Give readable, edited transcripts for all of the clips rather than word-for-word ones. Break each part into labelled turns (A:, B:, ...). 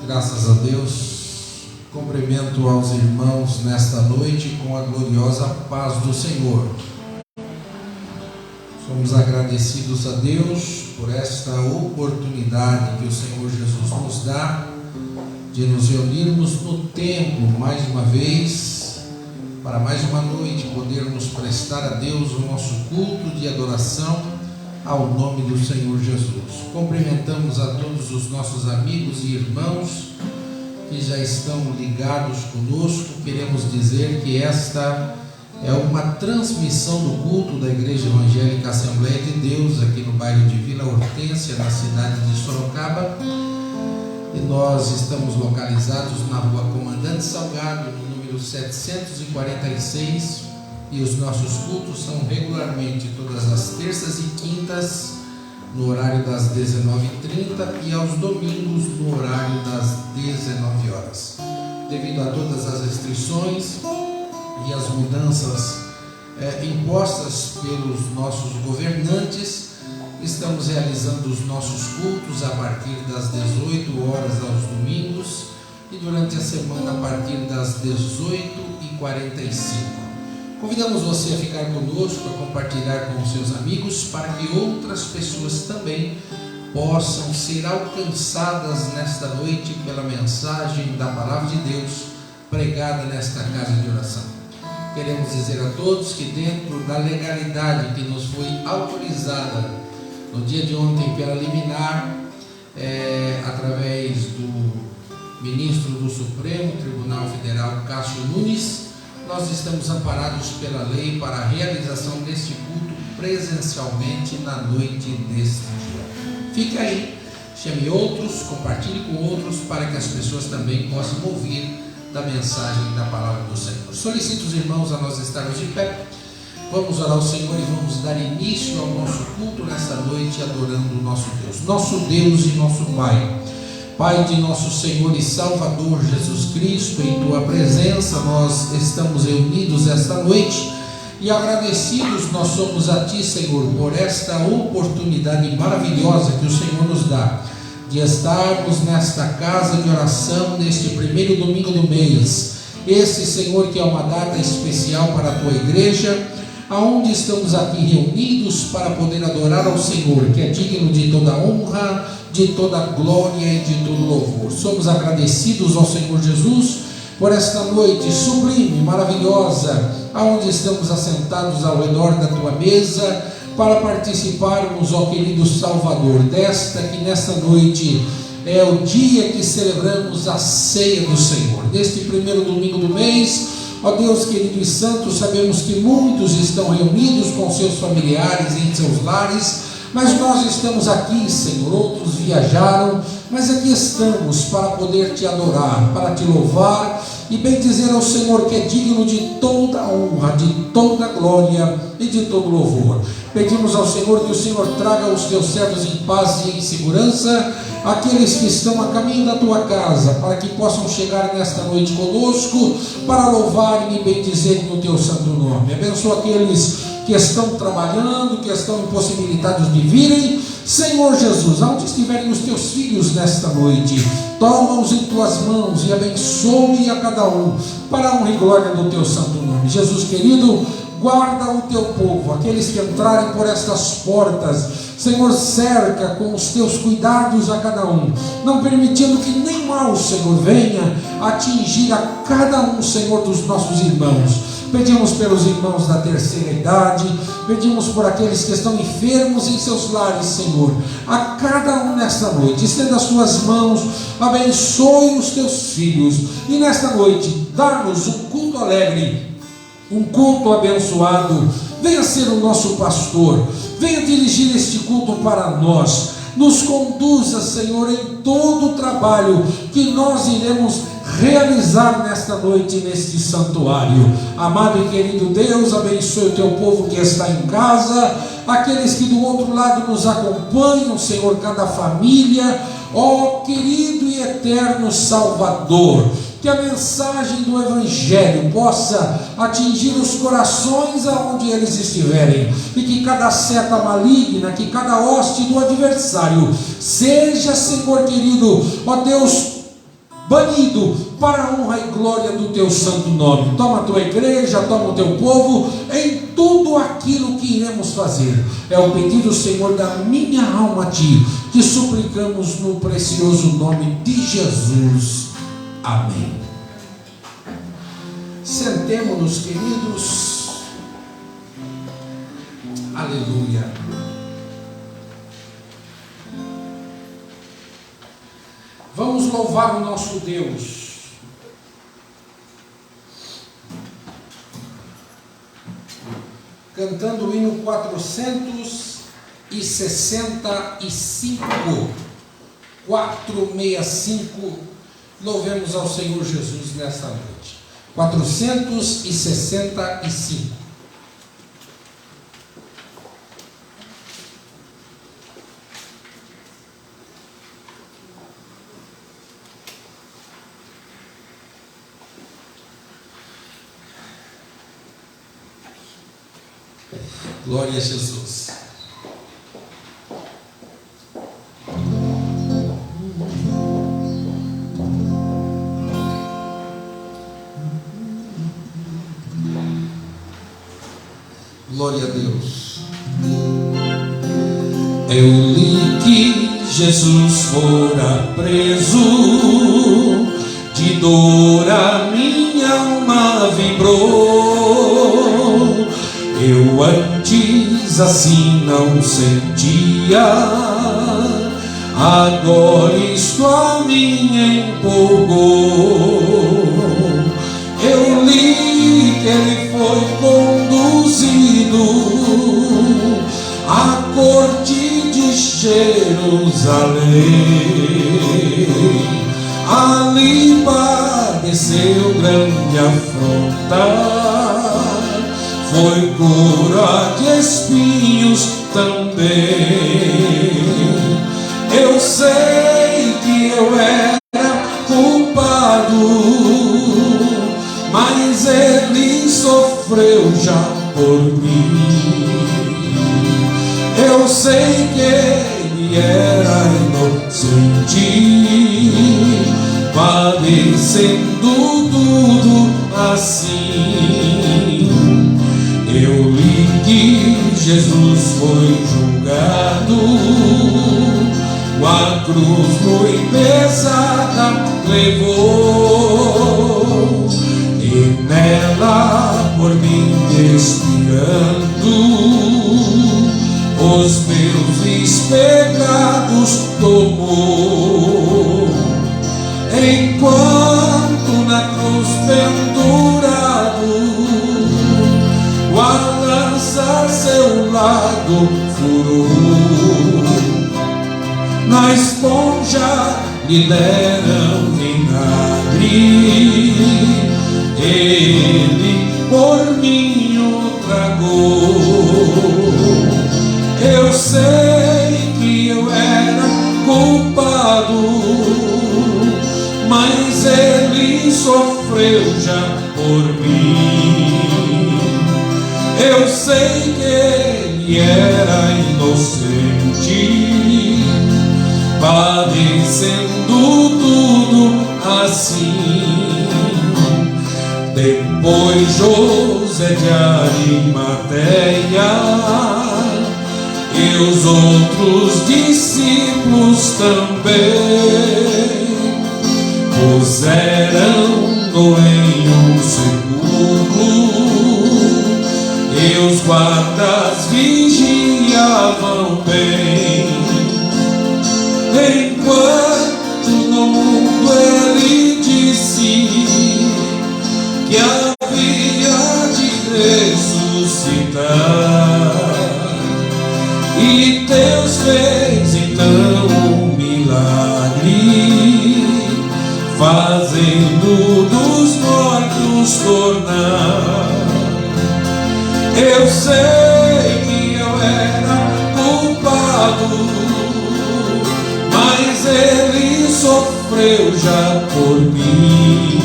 A: Graças a Deus, cumprimento aos irmãos nesta noite com a gloriosa paz do Senhor. Somos agradecidos a Deus por esta oportunidade que o Senhor Jesus nos dá de nos reunirmos no templo mais uma vez, para mais uma noite podermos prestar a Deus o nosso culto de adoração ao nome do Senhor Jesus. Cumprimentamos a todos os nossos amigos e irmãos que já estão ligados conosco. Queremos dizer que esta é uma transmissão do culto da Igreja Evangélica Assembleia de Deus aqui no bairro de Vila Hortência, na cidade de Sorocaba, e nós estamos localizados na rua Comandante Salgado, no número 746, e os nossos cultos são regularmente todas as terças e quintas no horário das 19h30 e aos domingos no horário das 19 horas. Devido a todas as restrições e as mudanças impostas pelos nossos governantes. Estamos realizando os nossos cultos a partir das 18 horas aos domingos e durante a semana a partir das 18h45. Convidamos você a ficar conosco, a compartilhar com os seus amigos, para que outras pessoas também possam ser alcançadas nesta noite pela mensagem da Palavra de Deus pregada nesta casa de oração. Queremos dizer a todos que, dentro da legalidade que nos foi autorizada no dia de ontem pela liminar, através do ministro do Supremo Tribunal Federal, Cássio Nunes, nós estamos amparados pela lei para a realização deste culto presencialmente na noite deste dia. Fique aí, chame outros, compartilhe com outros, para que as pessoas também possam ouvir da mensagem da palavra do Senhor. Solicito os irmãos a nós estarmos de pé. Vamos orar ao Senhor e vamos dar início ao nosso culto nesta noite, adorando o nosso Deus e nosso Pai. Pai de nosso Senhor e Salvador Jesus Cristo, em Tua presença nós estamos reunidos esta noite e agradecidos nós somos a Ti, Senhor, por esta oportunidade maravilhosa que o Senhor nos dá de estarmos nesta casa de oração neste primeiro domingo do mês. Esse, Senhor, que é uma data especial para a Tua igreja, aonde estamos aqui reunidos para poder adorar ao Senhor, que é digno de toda honra, de toda glória e de todo louvor. Somos agradecidos ao Senhor Jesus por esta noite sublime, maravilhosa, aonde estamos assentados ao redor da Tua mesa para participarmos, ó querido Salvador, que nesta noite é o dia que celebramos a ceia do Senhor. Neste primeiro domingo do mês, ó Deus querido e santo, sabemos que muitos estão reunidos com seus familiares em seus lares, mas nós estamos aqui, Senhor. Outros viajaram, mas aqui estamos para poder Te adorar, para Te louvar e bem dizer ao Senhor que é digno de toda honra, de toda glória e de todo louvor. Pedimos ao Senhor que o Senhor traga os Teus servos em paz e em segurança, aqueles que estão a caminho da Tua casa, para que possam chegar nesta noite conosco, para louvar e bendizer no Teu santo nome. Abençoa aqueles que estão trabalhando, que estão impossibilitados de virem. Senhor Jesus, aonde estiverem os Teus filhos nesta noite, toma-os em Tuas mãos e abençoe a cada um, para a honra e glória do Teu santo nome. Jesus querido, guarda o Teu povo, aqueles que entrarem por estas portas, Senhor, cerca com os Teus cuidados a cada um, não permitindo que nem mal, Senhor, venha atingir a cada um, Senhor, dos nossos irmãos. Pedimos pelos irmãos da terceira idade, pedimos por aqueles que estão enfermos em seus lares, Senhor, a cada um nesta noite, estenda as Tuas mãos, abençoe os Teus filhos, e nesta noite, dá-nos um culto alegre, um culto abençoado. Venha ser o nosso pastor, venha dirigir este culto para nós, nos conduza, Senhor, em todo o trabalho que nós iremos realizar nesta noite, neste santuário. Amado e querido Deus, abençoe o Teu povo que está em casa, aqueles que do outro lado nos acompanham, Senhor, cada família, ó querido e eterno Salvador, que a mensagem do Evangelho possa atingir os corações aonde eles estiverem, e que cada seta maligna, que cada hoste do adversário seja, Senhor querido, ó Deus, banido para a honra e glória do Teu santo nome. Toma a Tua igreja, toma o Teu povo em tudo aquilo que iremos fazer. É o pedido, Senhor, da minha alma a Ti, que suplicamos no precioso nome de Jesus. Amém. Sentemo-nos, queridos. Aleluia. Vamos louvar o nosso Deus. Cantando o hino 465. 465. Louvemos ao Senhor Jesus nesta noite. 465. Glória a Jesus. Glória a Deus. Eu li que Jesus fora preso, de dor a minha alma vibrou. Eu antes assim não sentia, agora isto a mim empolgou. Eu li que ele foi conduzido à corte de Jerusalém. Ali padeceu grande afronta, foi coroa de espinhos também. Eu sei que eu era culpado, mas ele sofreu já por mim. Eu sei que ele era inocente, padecendo tudo assim. Eu li que Jesus foi julgado, a cruz muito pesada levou, e nela por mim expirando os meus pecados tomou. Enquanto na cruz pendurado, a lança seu lado furou, na esponja lhe deram vinagre, ele por mim o tragou. Eu sei que eu era culpado, mas ele sofreu já por mim. Eu sei que ele era inocente, padecendo tudo assim. Depois José de Arimateia e os outros discípulos também puseram-no em um sepulcro, e os guardas vigiavam bem. Enquanto no mundo ele disse que havia de ressuscitar, e Deus fez então um milagre, fazendo dos mortos tornar. Eu sei que eu era culpado, mas ele sofreu já por mim.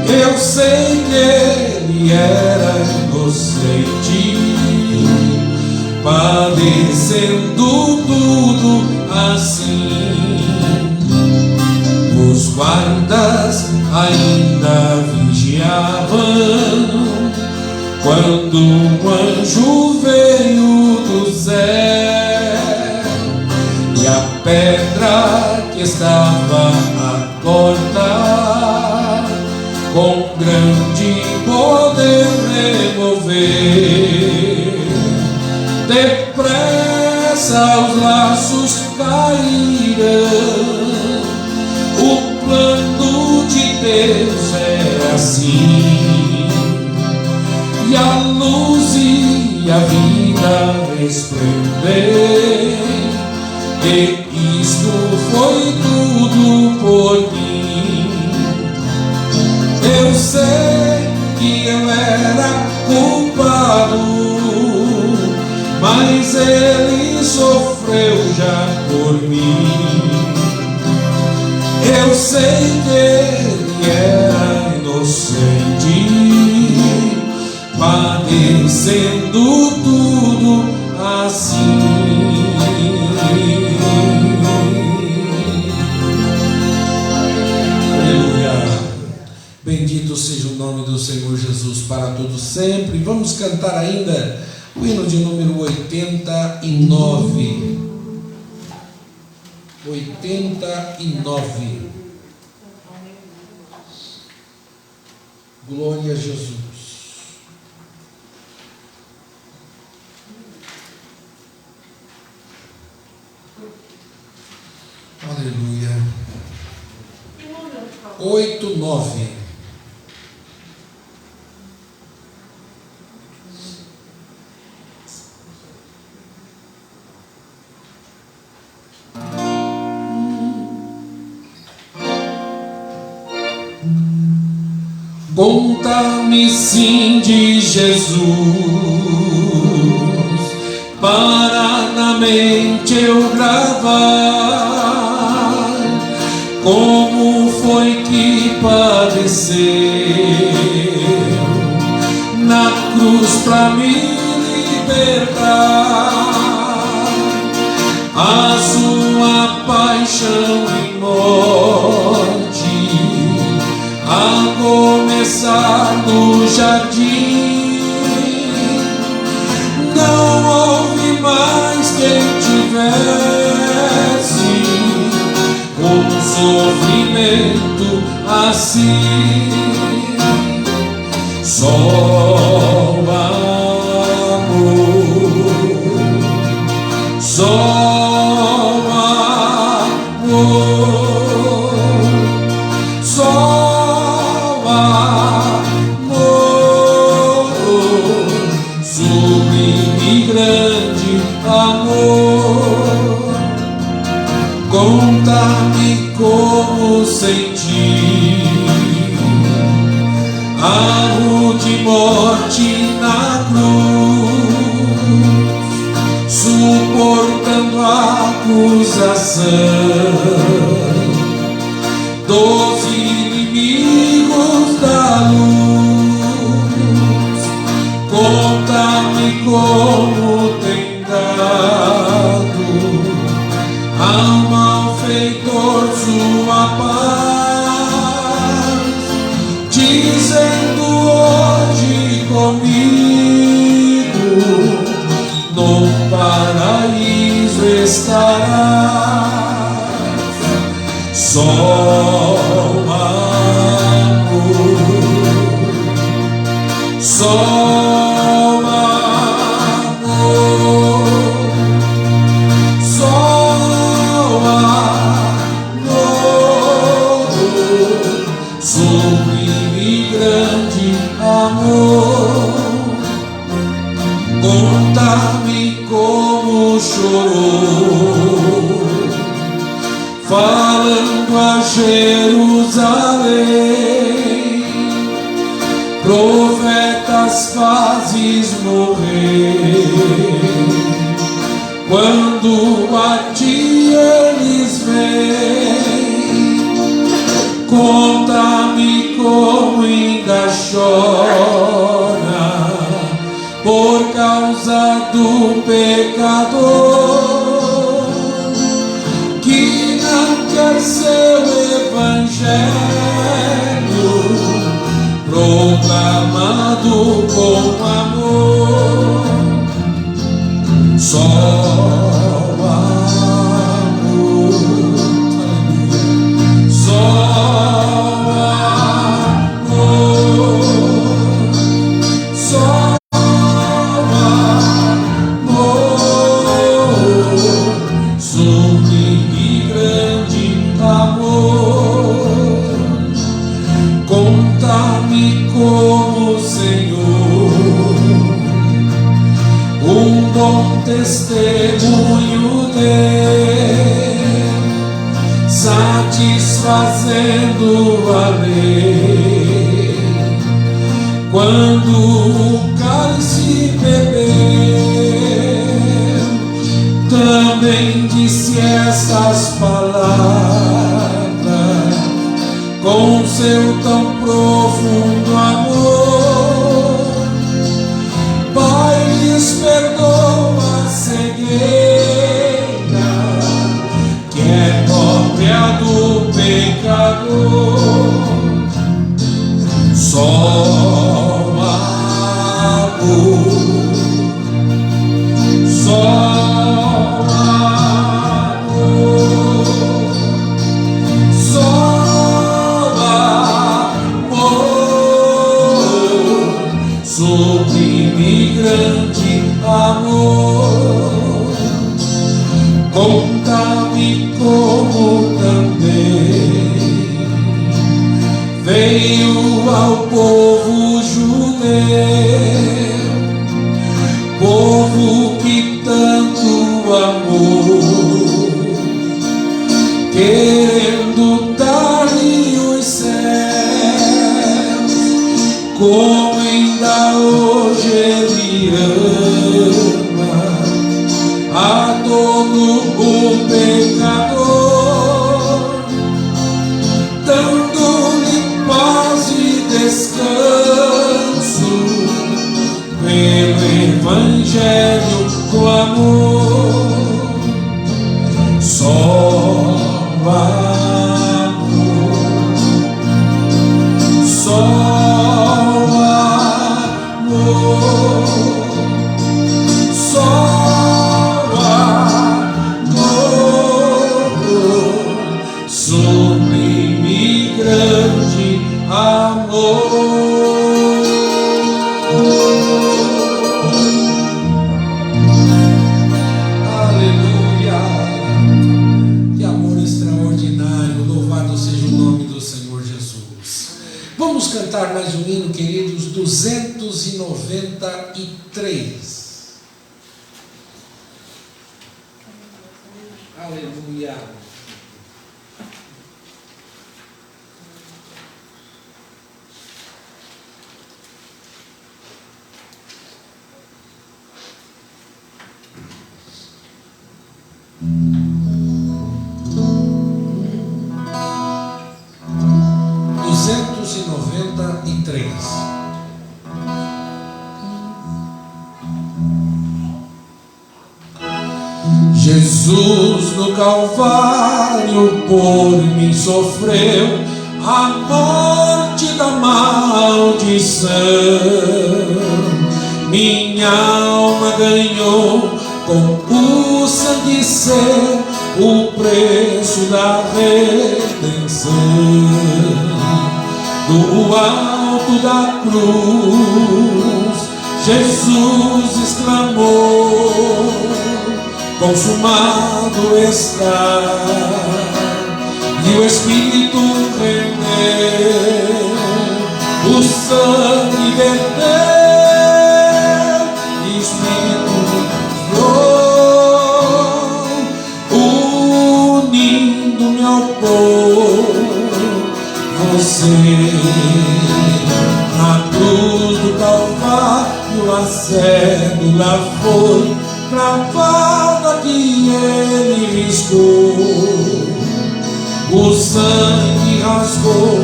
A: Eu sei que ele era inocente, padecendo tudo assim. Os guardas ainda vigiavam quando um anjo veio do céu, e a pedra que estava à porta com grande poder remover. Depressa os laços caíram, o plano de Deus é assim, e a luz e a vida resplendem, e isto foi tudo por mim. Eu sei que eu era culpado, mas ele sofreu já por mim. Eu sei que ele era inocente, padecendo sendo tudo assim. Aleluia. Bendito seja o nome do Senhor Jesus para todos sempre. Vamos cantar ainda o hino de número 89. 89. Glória a Jesus. Aleluia. 89. Conta-me sim de Jesus, para na mente eu gravar como foi que padeceu na cruz pra me libertar. A sua paixão e morte a começar no jardim, não houve mais quem tivesse um sofrimento assim. Só amor, só amor, só grande amor. Conta-me como senti a rude morte na cruz, suportando a acusação dos inimigos da luz. Conta-me como tem dado ao malfeitor sua paz, dizendo hoje comigo no paraíso estarás. Só amor, só conta-me como chorou, falando a Jerusalém. Profetas fazes morrer, quando a ti eles vêm. Conta-me como ainda chora por causa do pecador que não quer seu evangelho proclamado com amor. Só amor, só amor, só como Senhor, um bom testemunho dê, satisfazendo a lei. Quando o cálice bebeu, também disse essas palavras com seu tão profundo amor. grande amor, conta-me como também veio ao povo judeu, povo que tanto amou, querendo dar-lhe os céus, como ainda hoje Ele ama a todo o pecador, dando-lhe paz e descanso pelo Evangelho do amor. Só amor, só amor, só amor, sublime grande amor. Aleluia! Que amor extraordinário, louvado seja o nome do Senhor Jesus. Vamos cantar mais um hino, queridos, 293. Aleluia! Jesus no Calvário por mim sofreu a morte da maldição. Minha alma ganhou com o sangue seu o preço da redenção. Do alto da cruz Jesus exclamou: consumado está. E o Espírito rendeu, o sangue verteu, e o Espírito flou, unindo-me ao povo. Você, na cruz do Calvário, a cédula foi cravada que Ele riscou. O sangue rasgou,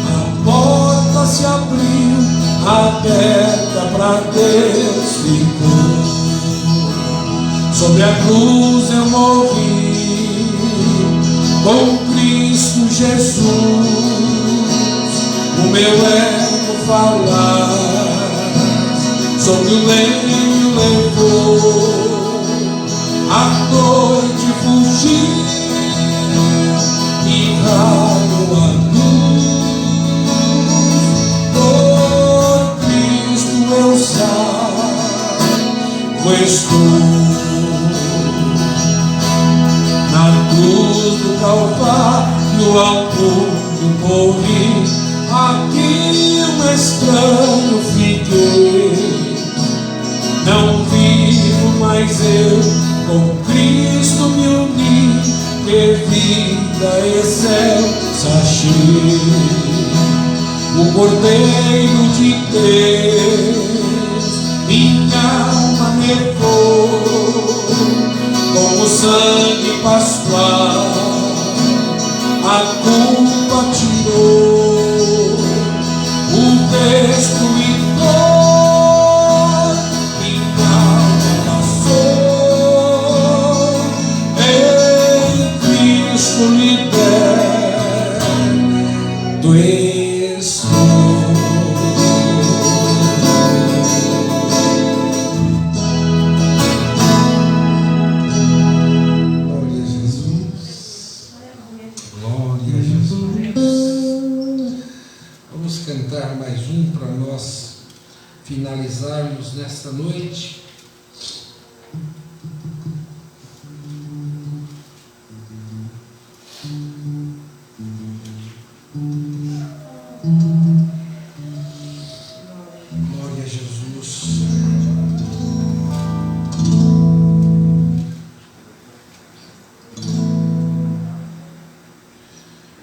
A: a porta se abriu, aberta pra Deus ficou. Sobre a cruz eu morri, com Cristo Jesus, o meu eco falar, sobre o leito levou, a noite fugiu, e raiou a luz. Por Cristo eu salvo estou. Na cruz do Calvário ao mundo morri, aqui um estranho fiquei. Não vivo mais eu, com Cristo me uni, que vida excelsa achei. O Cordeiro de Deus minha alma levou, com o sangue pascual a culpa tirou. O destruidor minha alma passou, em Cristo liberto estou. Glória a Jesus. Glória a Jesus. Vamos cantar mais um para nós finalizarmos nesta noite, glória a Jesus.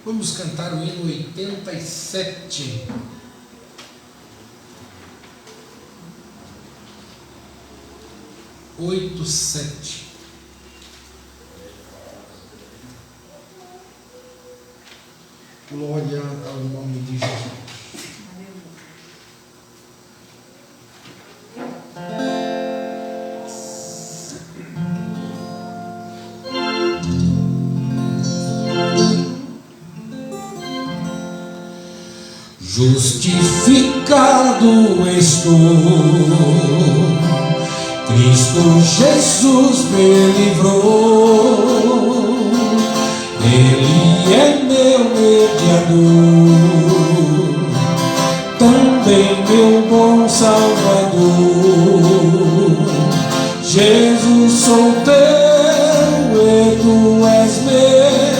A: Vamos cantar o hino 87. Glória ao nome de Jesus. Justificado estou, Cristo Jesus me livrou, Ele é meu mediador, também meu bom Salvador. Jesus, sou teu e tu és meu,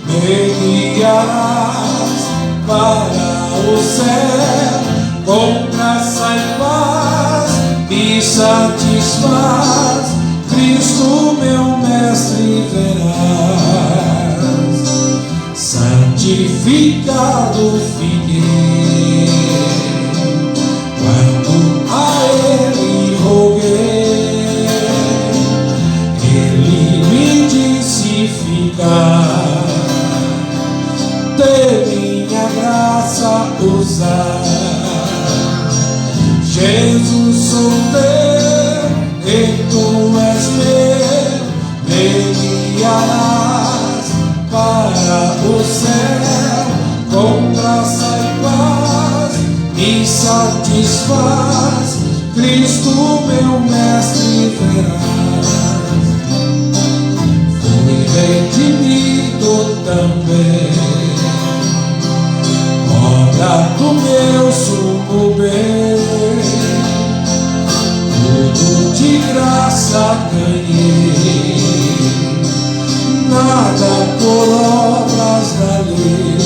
A: me guiarás para o céu, com graça e paz me satisfaz, Cristo meu mestre verás. Santificado fiquei quando a Ele roguei, Ele me disse ficar, de minha graça usar. Jesus, sou teu e tu és meu, me guiarás para o céu, com graça e paz me satisfaz, Cristo meu mestre verás. Fui redimido também, obra do meu sumo bem, tudo de graça ganhei, nada por obras da lei.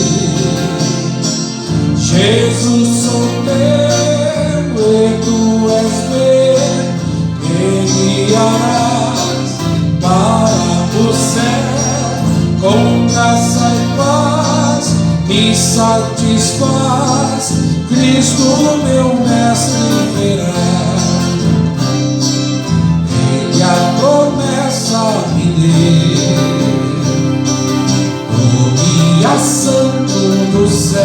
A: Jesus, sou teu e tu és meu, me guiarás para o céu, com graça e paz me satisfaz, Cristo meu mestre verás. Ele a promessa me deu, o guia santo do céu,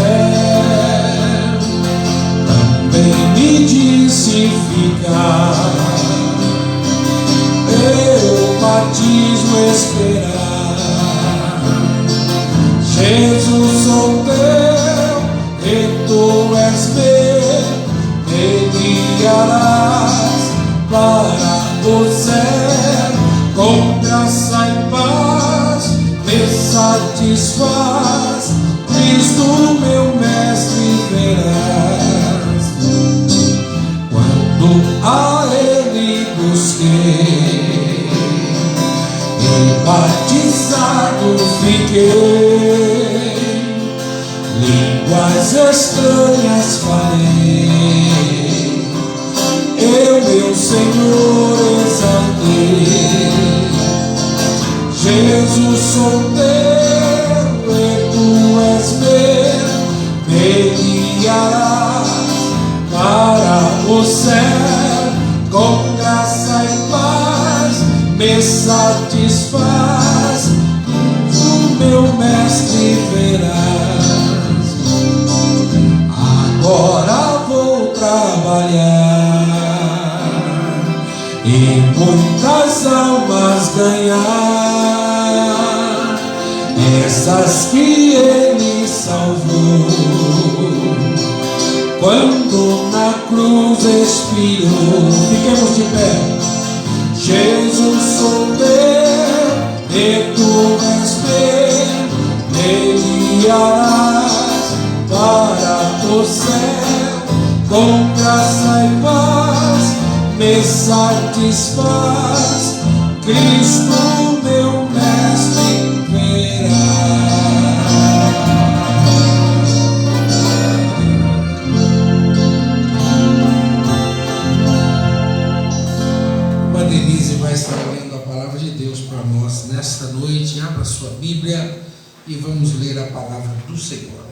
A: também me disse ficar, eu batismo esperar. Jesus, sou teu e tu és meu, me guiarás para o céu, com graça e paz me satisfaz, Cristo meu mestre verás. Quando a Ele busquei e batizado fiquei, línguas estranhas falei, eu meu Senhor exaltei. Jesus, sou teu e tu és meu, me guiarás para o céu, com graça e paz me satisfaz, o meu mestre verás. Agora vou trabalhar e muitas almas ganhar, essas que Ele salvou, quando na cruz expirou. Fiquemos de pé. Jesus, sou teu e tu és meu, me guiarás para o céu, com graça e paz satisfaz, Cristo meu mestre verá. A Denise vai estar lendo a palavra de Deus para nós nesta noite. Abra sua Bíblia e vamos ler a palavra do Senhor.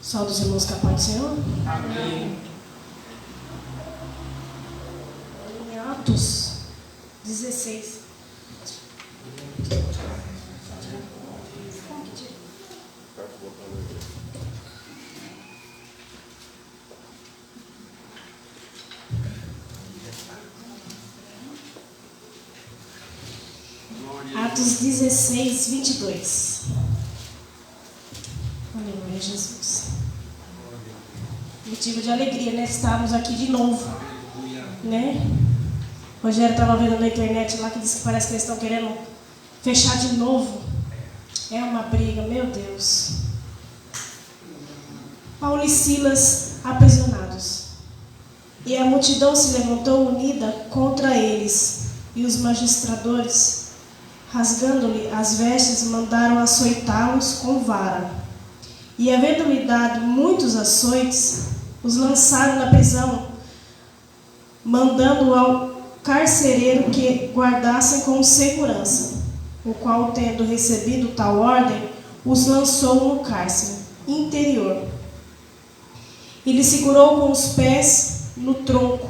B: Saúde os irmãos com a paz do Senhor.
C: Amém.
B: Em Atos 16. Atos 16, 22. Aleluia, Jesus. Motivo de alegria, né? Estarmos aqui de novo, né? Rogério estava vendo na internet lá que diz que parece que eles estão querendo fechar de novo. É uma briga, meu Deus. Paulo e Silas aprisionados. E a multidão se levantou unida contra eles. E os magistradores, rasgando-lhe as vestes, mandaram açoitá-los com vara. E havendo-lhe dado muitos açoites, os lançaram na prisão, mandando ao carcereiro que guardassem com segurança, o qual, tendo recebido tal ordem, os lançou no cárcere interior. Ele segurou com os pés no tronco.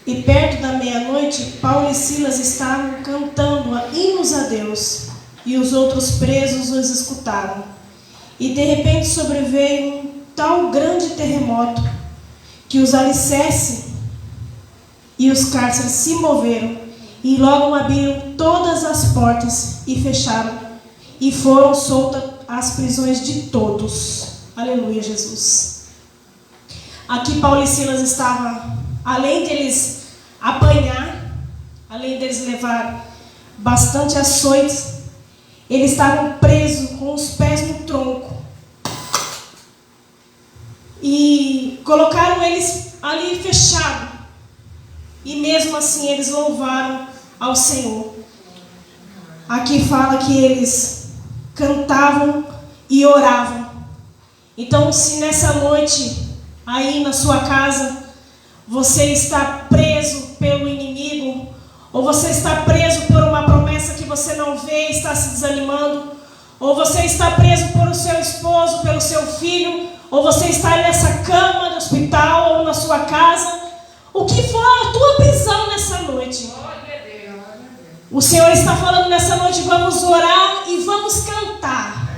B: E perto da meia-noite, Paulo e Silas estavam cantando hinos a Deus, e os outros presos os escutaram. E de repente sobreveio um tal grande terremoto que os alicerces e os cárceres se moveram, e logo abriram todas as portas e fecharam, e foram soltas as prisões de todos. Aleluia, Jesus. Aqui Paulo e Silas estavam, além deles apanhar, além deles levar bastante açoites, eles estavam presos com os pés no tronco. E colocaram eles ali fechados. E mesmo assim eles louvaram ao Senhor. Aqui fala que eles cantavam e oravam. Então, se nessa noite, aí na sua casa, você está preso pelo inimigo, ou você está preso por uma promessa que você não vê e está se desanimando, ou você está preso por o seu esposo, pelo seu filho, ou você está nessa cama do hospital ou na sua casa, o que for a tua prisão nessa noite, o Senhor está falando nessa noite: vamos orar e vamos cantar,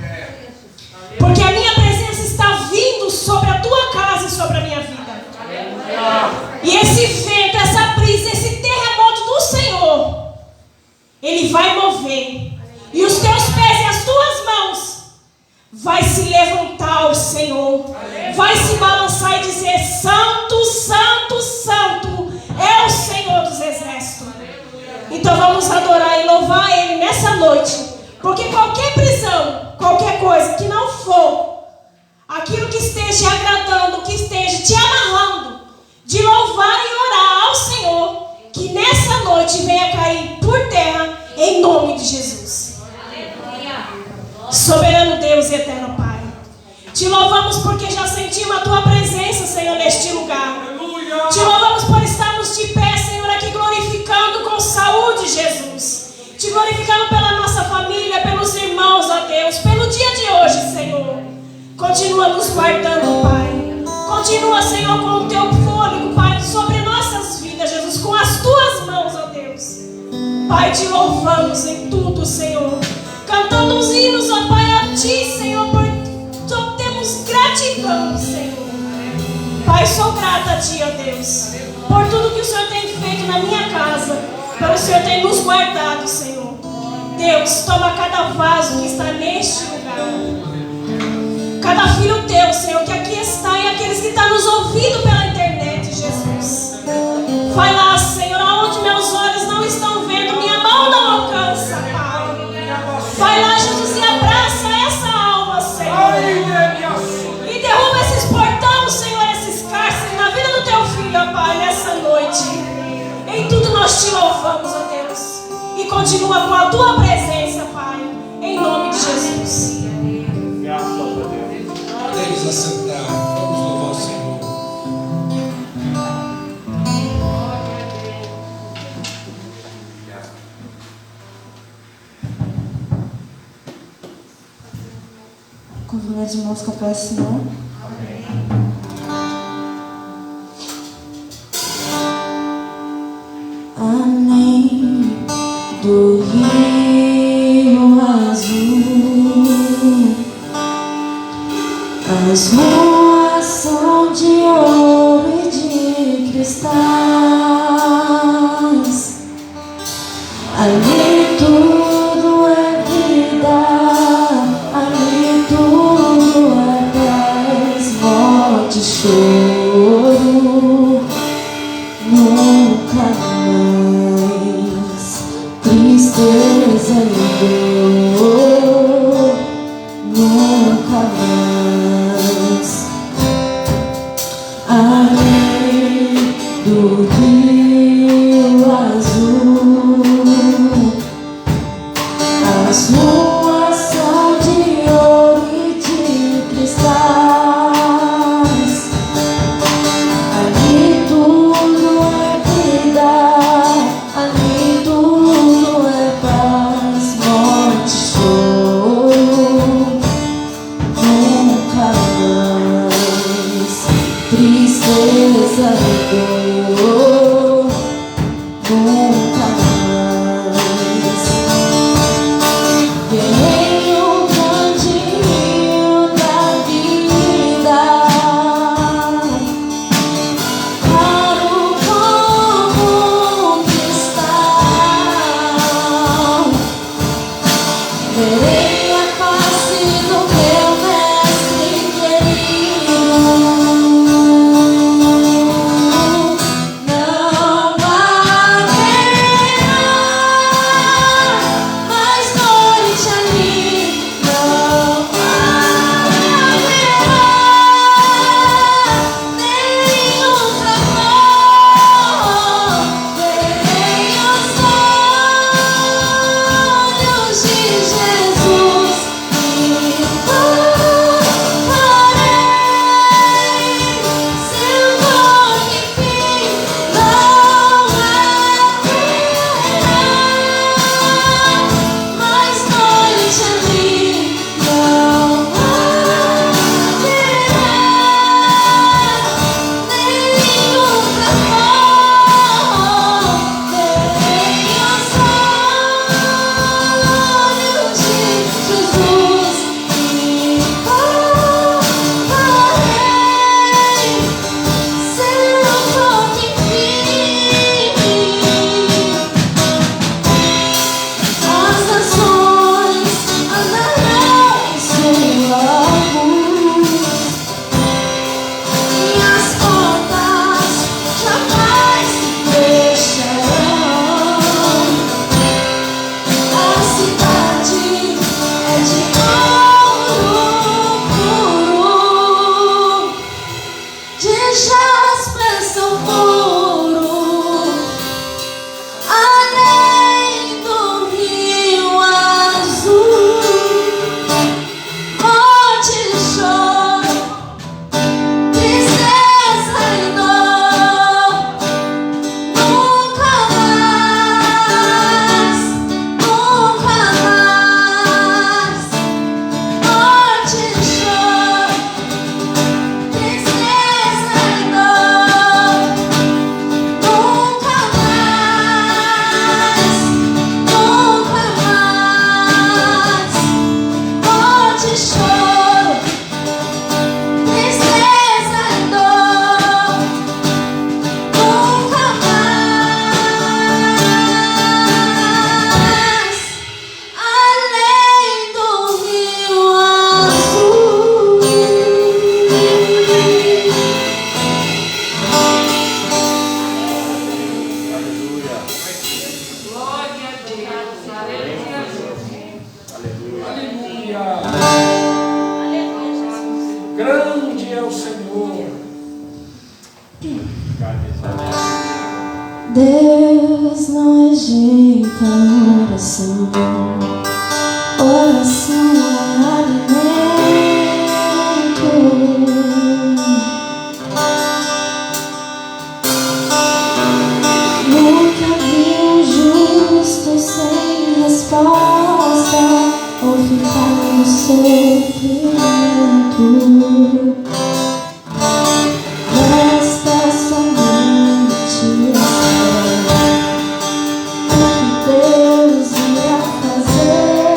B: porque a minha presença está vindo sobre a tua casa e sobre a minha vida. E esse vento, essa brisa, esse terremoto do Senhor, Ele vai mover. E os teus pés e as tuas mãos vai se levantar ao Senhor. Vai se balançar e dizer: Santo, Santo, Santo é o Senhor dos Exércitos. Então vamos adorar e louvar Ele nessa noite. Porque qualquer prisão, qualquer coisa que não for aquilo que esteja agradando, que esteja te amarrando de louvar e orar ao Senhor, que nessa noite venha cair por terra em nome de Jesus. Soberano Deus e eterno Pai, te louvamos porque já sentimos a tua presença, Senhor, neste lugar. Te louvamos por estarmos de pé, Senhor, aqui glorificando com saúde, Jesus. Te glorificando pela nossa família, pelos irmãos, ó Deus, pelo dia de hoje, Senhor. Continua nos guardando, Pai. Continua, Senhor, com o teu fôlego, Pai, sobre nossas vidas, Jesus, com as tuas mãos, ó Deus. Pai, te louvamos em tudo, Senhor. Cantando os hinos, ó Pai, a Ti, Senhor, por só temos gratidão, Senhor. Pai, sou grata a Ti, ó Deus, por tudo que o Senhor tem feito na minha casa, pelo Senhor tem nos guardado, Senhor. Deus, toma cada vaso que está neste lugar, cada filho Teu, Senhor, que aqui está, e aqueles que estão nos ouvindo pela internet, Jesus. Vai lá, Senhor, aonde meus olhos não estão vendo, minha mão não alcança, continua com a tua presença, Pai, em nome de Jesus.
C: Graças a Deus.
A: Podemos assentar, vamos louvar o Senhor.
D: Convido os irmãos com a paz do Senhor. Amém. Do rio azul, as ruas são de ouro e de cristais. Ali tudo é vida, ali tudo é paz, morte, choro, nunca mais tristeza e dor, nunca mais. Além do rio azul, as ruas são de ouro e de cristais. Ali tudo é vida, ali tudo é paz, morte, choro, nunca mais tristeza e dor, nunca mais. Vem o grande rio da vida para o conquistar. Verei a face do meu mestre querido. Não haverá mais noite ali. Não haverá nenhum clamor. Verei os olhos de Jesus e louvarei seu nome, enfim. Não haverá mais noite ali. Não haverá nenhum clamor. Verei os olhos de Jesus e louvarei seu nome, enfim. As nações andarão em sua luz e as portas jamais se fecharão. A cidade é de ouro puro, de jaspe seu muro. Além do rio azul, morte e choro, tristeza e dor, nunca mais, nunca mais. Morte e choro, tristeza e dor, nunca mais, nunca mais. Morte e choro, tristeza e dor, nunca mais. Além do rio azul.
C: Aleluia.
A: Grande é o Senhor.
D: Deus Deus não rejeita oração. Oração é alimento. Nunca vi um justo sem resposta ou ficar no sofrimento. Resta somente esperar o que Deus irá fazer.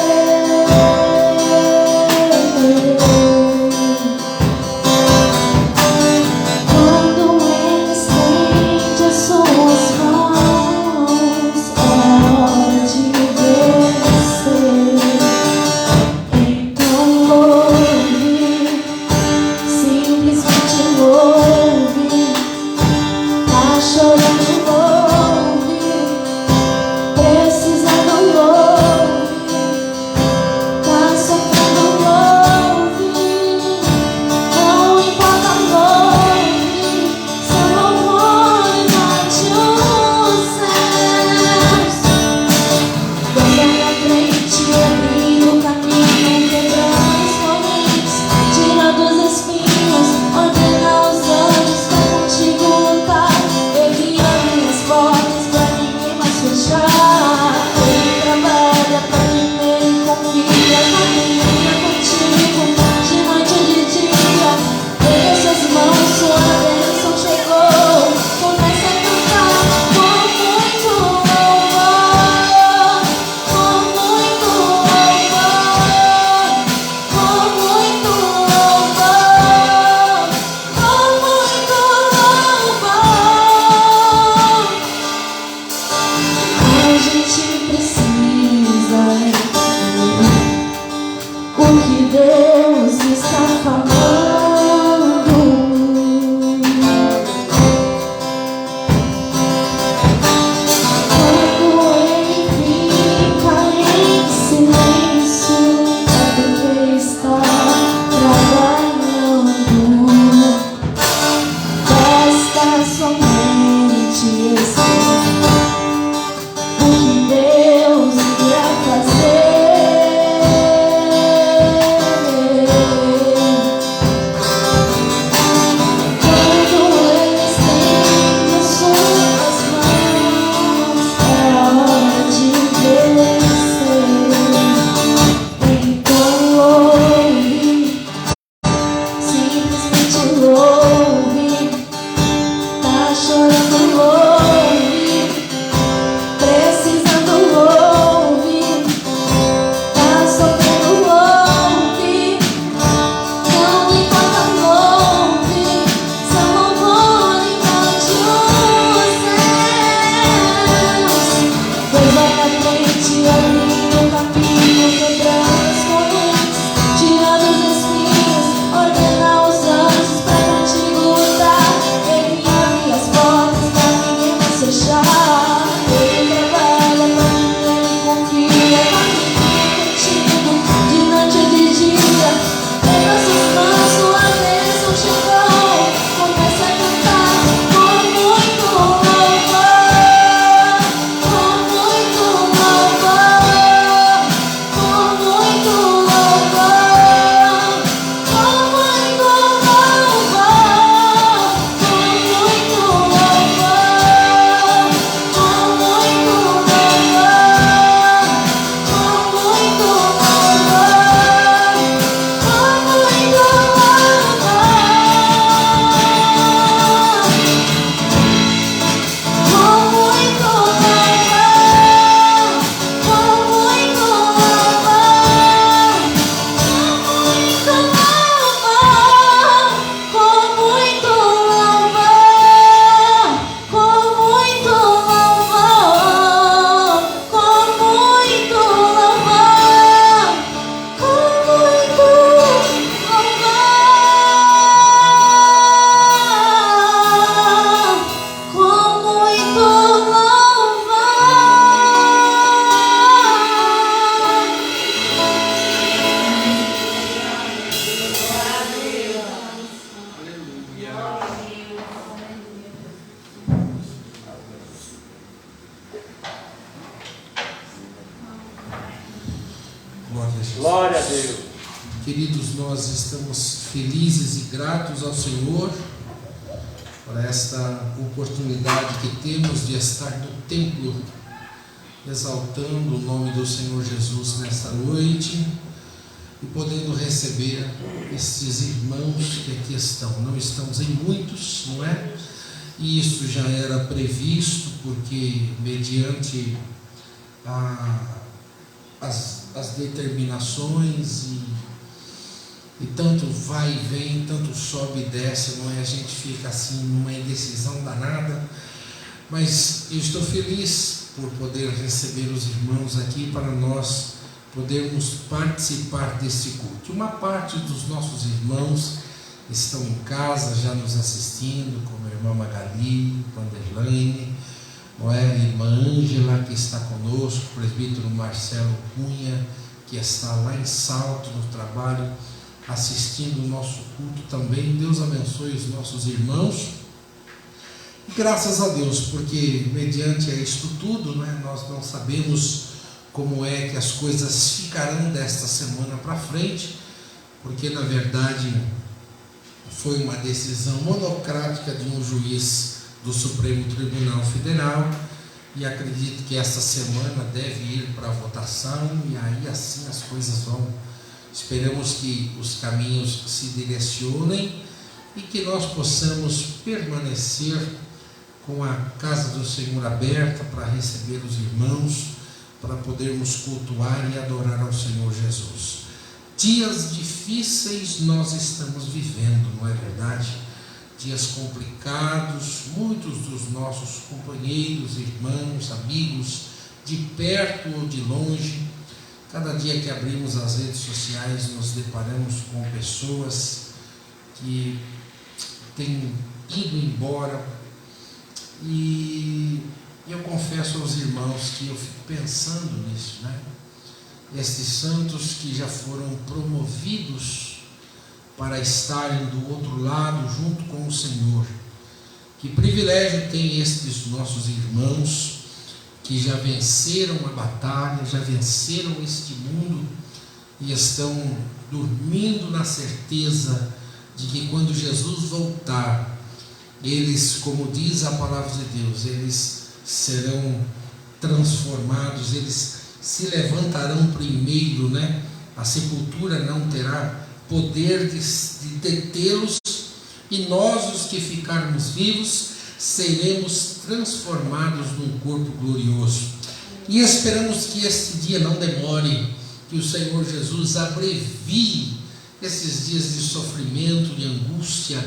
D: Quando Ele estende as suas mãos, é hora de obedecer. Então
A: Glória a Jesus.
C: Glória a Deus.
A: Queridos, nós estamos felizes e gratos ao Senhor por esta oportunidade que temos de estar no templo, exaltando o nome do Senhor Jesus nesta noite e podendo receber estes irmãos que aqui estão. Não estamos em muitos, não é? E isso já era previsto, porque mediante as determinações e tanto vai e vem, tanto sobe e desce, não é? A gente fica assim numa indecisão danada, mas eu estou feliz por poder receber os irmãos aqui para nós podermos participar desse culto. Uma parte dos nossos irmãos estão em casa já nos assistindo, como a irmã Magali, Vanderlaine, não é? A irmã Ângela, que está conosco, o presbítero Marcelo Cunha, que está lá em Salto no trabalho, assistindo o nosso culto também. Deus abençoe os nossos irmãos. E graças a Deus, porque mediante isto tudo, né, nós não sabemos como é que as coisas ficarão desta semana para frente, porque na verdade foi uma decisão monocrática de um juiz do Supremo Tribunal Federal, e acredito que esta semana deve ir para a votação, e aí assim as coisas vão. Esperamos que os caminhos se direcionem e que nós possamos permanecer com a casa do Senhor aberta para receber os irmãos, para podermos cultuar e adorar ao Senhor Jesus. Dias difíceis nós estamos vivendo, não é verdade? Dias complicados, muitos dos nossos companheiros, irmãos, amigos, de perto ou de longe. Cada dia que abrimos as redes sociais, nos deparamos com pessoas que têm ido embora, e eu confesso aos irmãos que eu fico pensando nisso, né? Estes santos que já foram promovidos para estarem do outro lado junto com o Senhor. Que privilégio tem estes nossos irmãos que já venceram a batalha, já venceram este mundo e estão dormindo na certeza de que quando Jesus voltar, eles, como diz a palavra de Deus, eles serão transformados, eles se levantarão primeiro, né? A sepultura não terá poder de detê-los, e nós, os que ficarmos vivos, seremos transformados num corpo glorioso. E esperamos que este dia não demore, que o Senhor Jesus abrevie esses dias de sofrimento, de angústia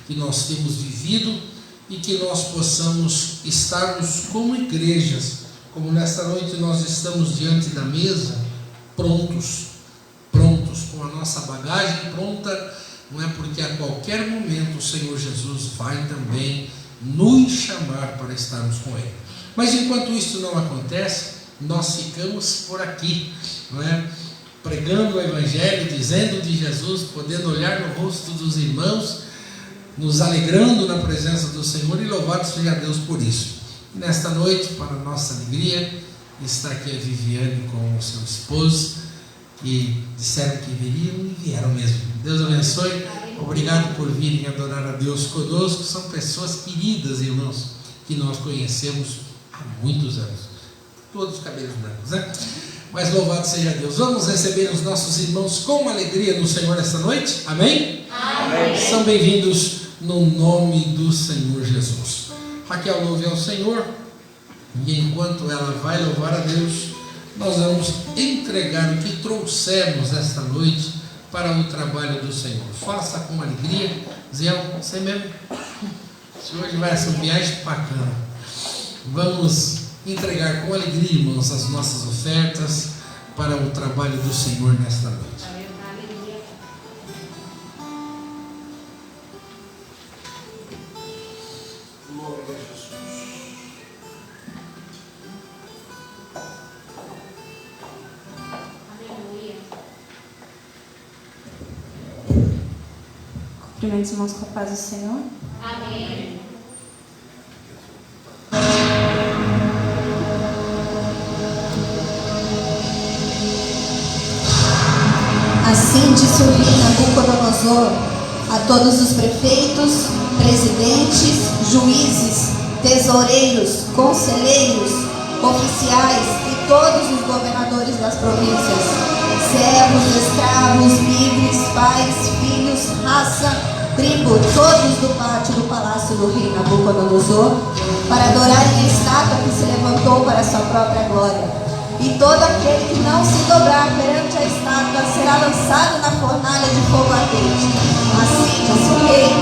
A: que nós temos vivido, e que nós possamos estarmos como igrejas, como nesta noite nós estamos diante da mesa, prontos, com a nossa bagagem pronta, não é? Porque a qualquer momento o Senhor Jesus vai também nos chamar para estarmos com Ele. Mas enquanto isso não acontece, nós ficamos por aqui, não é? Pregando o Evangelho, dizendo de Jesus, podendo olhar no rosto dos irmãos, nos alegrando na presença do Senhor, e louvado seja Deus por isso. E nesta noite, para a nossa alegria, está aqui a Viviane com o seu esposo, que disseram que viriam e vieram mesmo. Deus abençoe. Obrigado por virem adorar a Deus conosco. São pessoas queridas, irmãos, que nós conhecemos há muitos anos. Todos os cabelos brancos, né? Mas louvado seja Deus. Vamos receber os nossos irmãos com alegria no Senhor esta noite. Amém? Amém. São bem-vindos no nome do Senhor Jesus. Raquel, louve ao Senhor, e enquanto ela vai louvar a Deus, nós vamos entregar o que trouxemos esta noite para o trabalho do Senhor. Faça com alegria. Zé, você mesmo. Se hoje vai ser uma viagem bacana. Vamos entregar com alegria, irmãos, as nossas ofertas para o trabalho do Senhor nesta noite.
D: Cumprimentos, irmãos, com a paz do Senhor.
E: Amém. Assim disse o rei Nabucodonosor a todos os prefeitos, presidentes, juízes, tesoureiros, conselheiros, oficiais e todos os governadores das províncias, servos, escravos, livres, pais, filhos, raça, tribo, todos do pátio do palácio do rei Nabucodonosor, para adorarem a estátua que se levantou para sua própria glória. E todo aquele que não se dobrar perante a estátua será lançado na fornalha de fogo ardente. Assim diz o rei,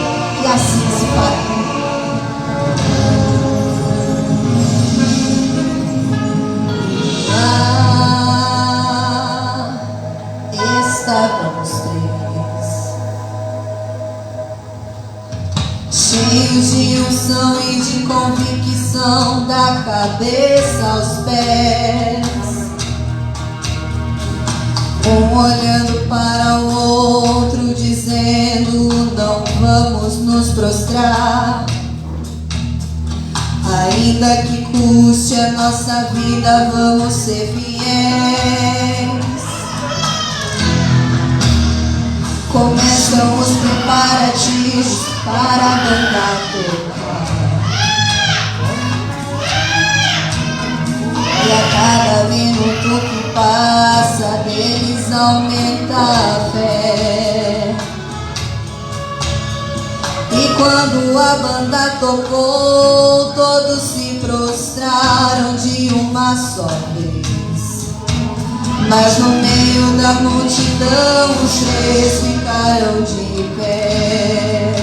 E: e assim se fará. Estávamos cheios de unção e de convicção, da cabeça aos pés, um olhando para o outro, dizendo: não vamos nos prostrar, ainda que custe a nossa vida, vamos ser fiéis. Começam os preparativos para a banda tocar, e a cada minuto que passa deles aumenta a fé. E quando a banda tocou, todos se prostraram de uma só vez. Mas no meio da multidão os três ficaram de pé.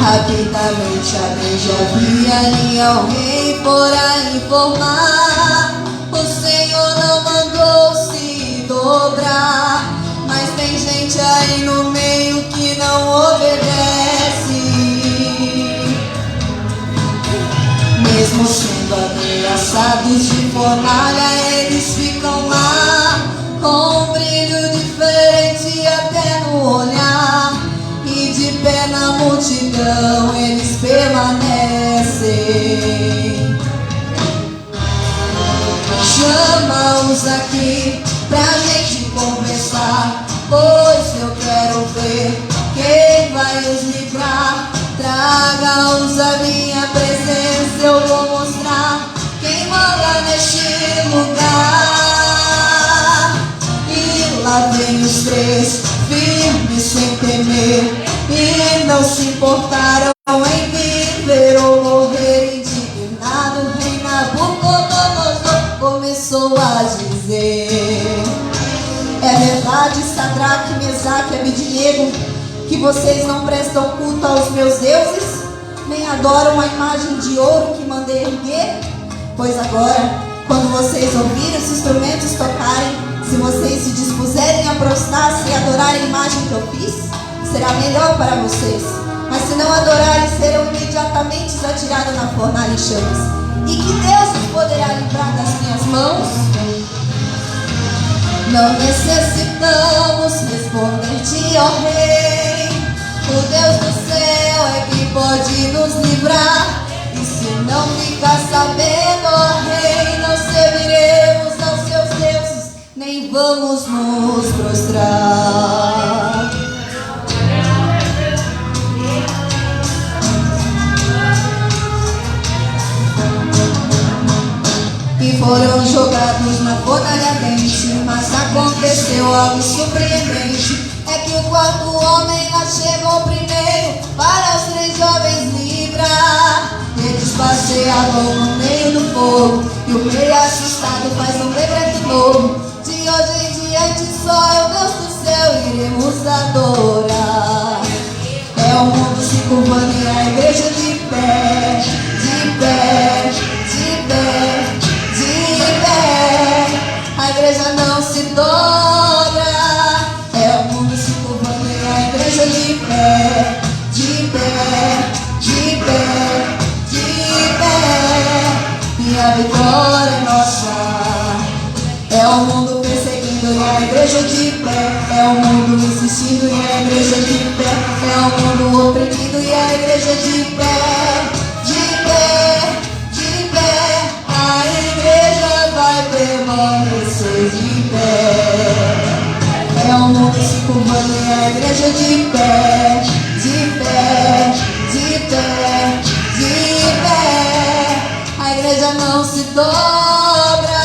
E: Rapidamente a beija havia ali ao rei fora informar: o Senhor não mandou se dobrar, mas tem gente aí no meio que não obedece. Mesmo sendo ameaçados de fornalha, eles ficam lá, com um brilho diferente até no olhar. E de pé na multidão eles permanecem. Chama-os aqui pra gente conversar, pois eu quero ver quem vai os livrar. Traga-os à minha presença, eu vou mostrar quem manda neste lugar. E lá vem os três, firmes sem temer, e não se importaram em viver ou morrer. Indignado, o rei Nabucodonosor começou a dizer: é verdade, Sadraque, Mesaque e Abednego, que vocês não prestam culto aos meus deuses, nem adoram a imagem de ouro que mandei erguer? Pois agora, quando vocês ouvirem os instrumentos tocarem, se vocês se dispuserem a prostrar-se e adorar a imagem que eu fiz, será melhor para vocês. Mas se não adorarem, serão imediatamente atirados na fornalha em chamas. E que Deus os poderá livrar das minhas mãos? Não necessitamos responder-te, ó Rei. O Deus do céu é quem pode nos livrar. E se não ficar sabendo, ó Rei, não serviremos aos seus deuses, nem vamos nos prostrar. E foram jogados na fornalha ardente, mas aconteceu algo surpreendente. É que o quarto homem lá chegou primeiro para os três jovens livrar. Eles passeavam no meio do fogo, e o rei assustado faz um decreto novo: de hoje em diante só é o Deus do céu iremos adorar. É o mundo se curvando e a igreja de pé, de pé, de pé, de pé. A igreja não se dobra. É o mundo se curvando e a igreja de pé, de pé, de pé, de pé. E a vitória é nossa. É o mundo perseguindo e a igreja de pé. É o mundo insistindo e a igreja de pé. É o mundo oprimido e a igreja de pé. De pé, de pé. A igreja vai permanecer de pé. É o mundo se curvando e a igreja de pé, de pé, de pé, de pé. A igreja não se dobra.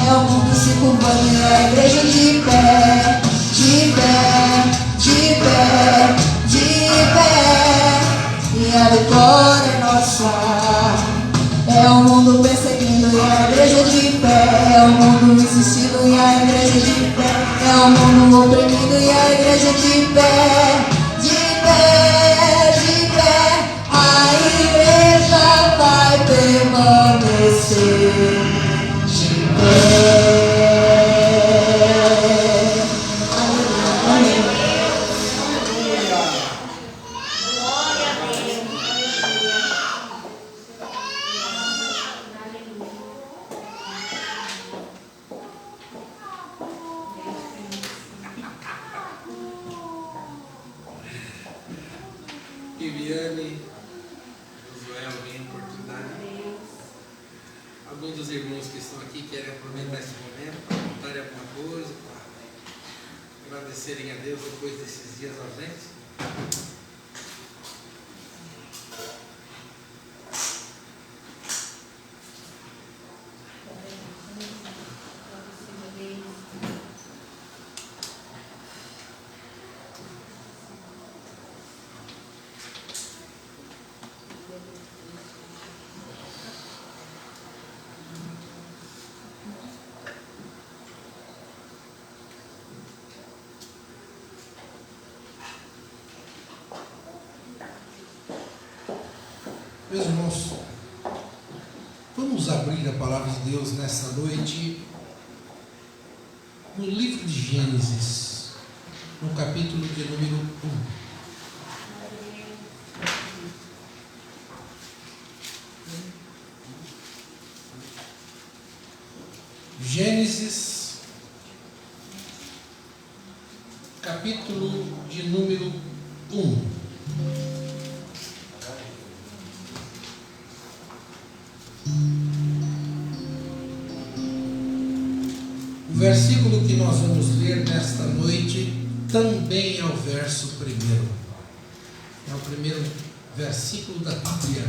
E: É o mundo se curvando e a igreja de pé, de pé, de pé, de pé. E a vitória é nossa. É o mundo perseguindo e a igreja de pé. É o mundo insistindo e a igreja de pé. É o mundo oprimindo e a igreja de pé. De pé, de pé. A igreja vai permanecer de pé.
A: Viviane, Josué, alguém oportunidade? Alguns dos irmãos que estão aqui querem aproveitar esse momento para contarem alguma coisa, para agradecerem a Deus depois desses dias ausentes? Meus irmãos, vamos abrir a palavra de Deus nesta noite no livro de Gênesis, no capítulo de número 1. Gênesis, capítulo de número 1. O versículo que nós vamos ler nesta noite também é o verso primeiro. É o primeiro versículo da Bíblia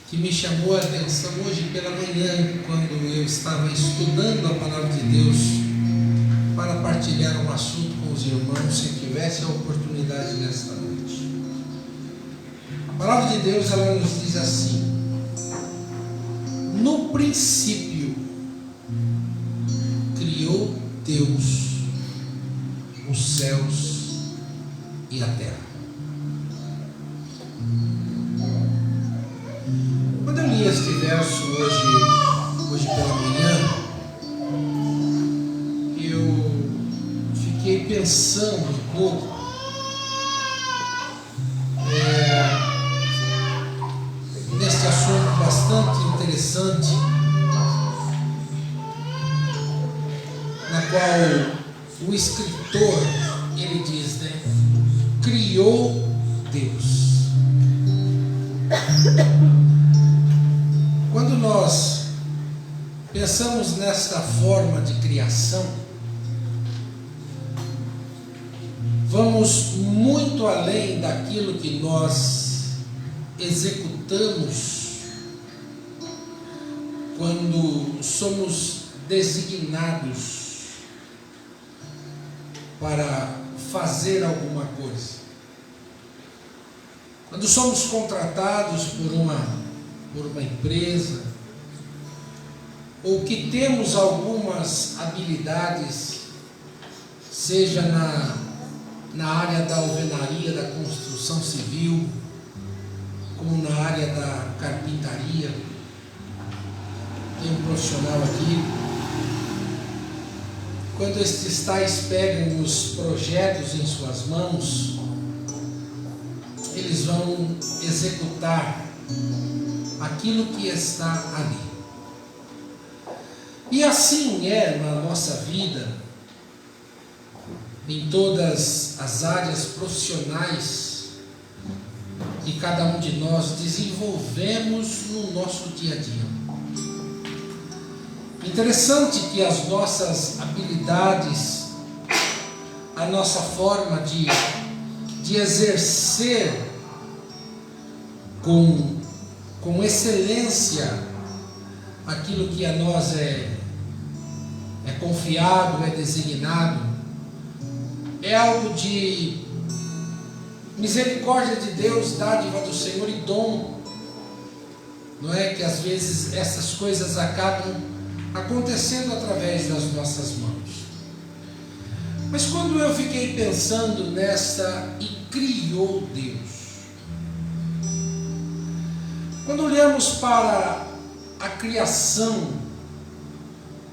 A: que me chamou a atenção hoje pela manhã, quando eu estava estudando a palavra de Deus para partilhar um assunto com os irmãos, se tivesse a oportunidade nesta noite. A palavra de Deus, ela nos diz assim: no princípio criou Deus os céus e a terra. Quando eu li este verso hoje pela manhã, eu fiquei pensando um pouco neste assunto bastante interessante, na qual o escritor, ele diz, né? Criou Deus. Quando nós pensamos nesta forma de criação, vamos muito além daquilo que nós executamos quando somos designados para fazer alguma coisa. Quando somos contratados por uma empresa, ou que temos algumas habilidades, seja na área da alvenaria, da construção civil, como na área da carpintaria. Tem um profissional aqui. Quando estes tais pegam os projetos em suas mãos, eles vão executar aquilo que está ali. E assim é na nossa vida, em todas as áreas profissionais que cada um de nós desenvolvemos no nosso dia a dia. Interessante que as nossas habilidades nossa forma de exercer com excelência aquilo que a nós é confiado, é designado, é algo de misericórdia de Deus, dádiva do Senhor e dom. Não é que às vezes essas coisas acabam acontecendo através das nossas mãos. Mas quando eu fiquei pensando nessa e criou Deus, quando olhamos para a criação,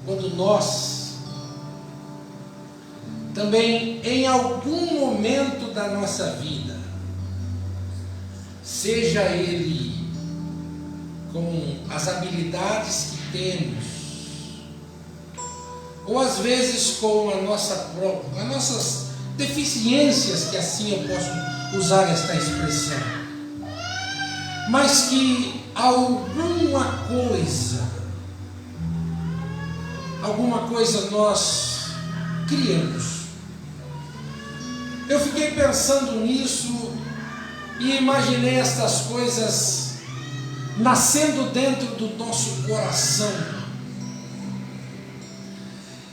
A: quando nós também em algum momento da nossa vida, seja ele com as habilidades que temos, ou às vezes com as nossas deficiências, que assim eu posso usar esta expressão, mas que alguma coisa nós criamos. Eu fiquei pensando nisso e imaginei estas coisas nascendo dentro do nosso coração.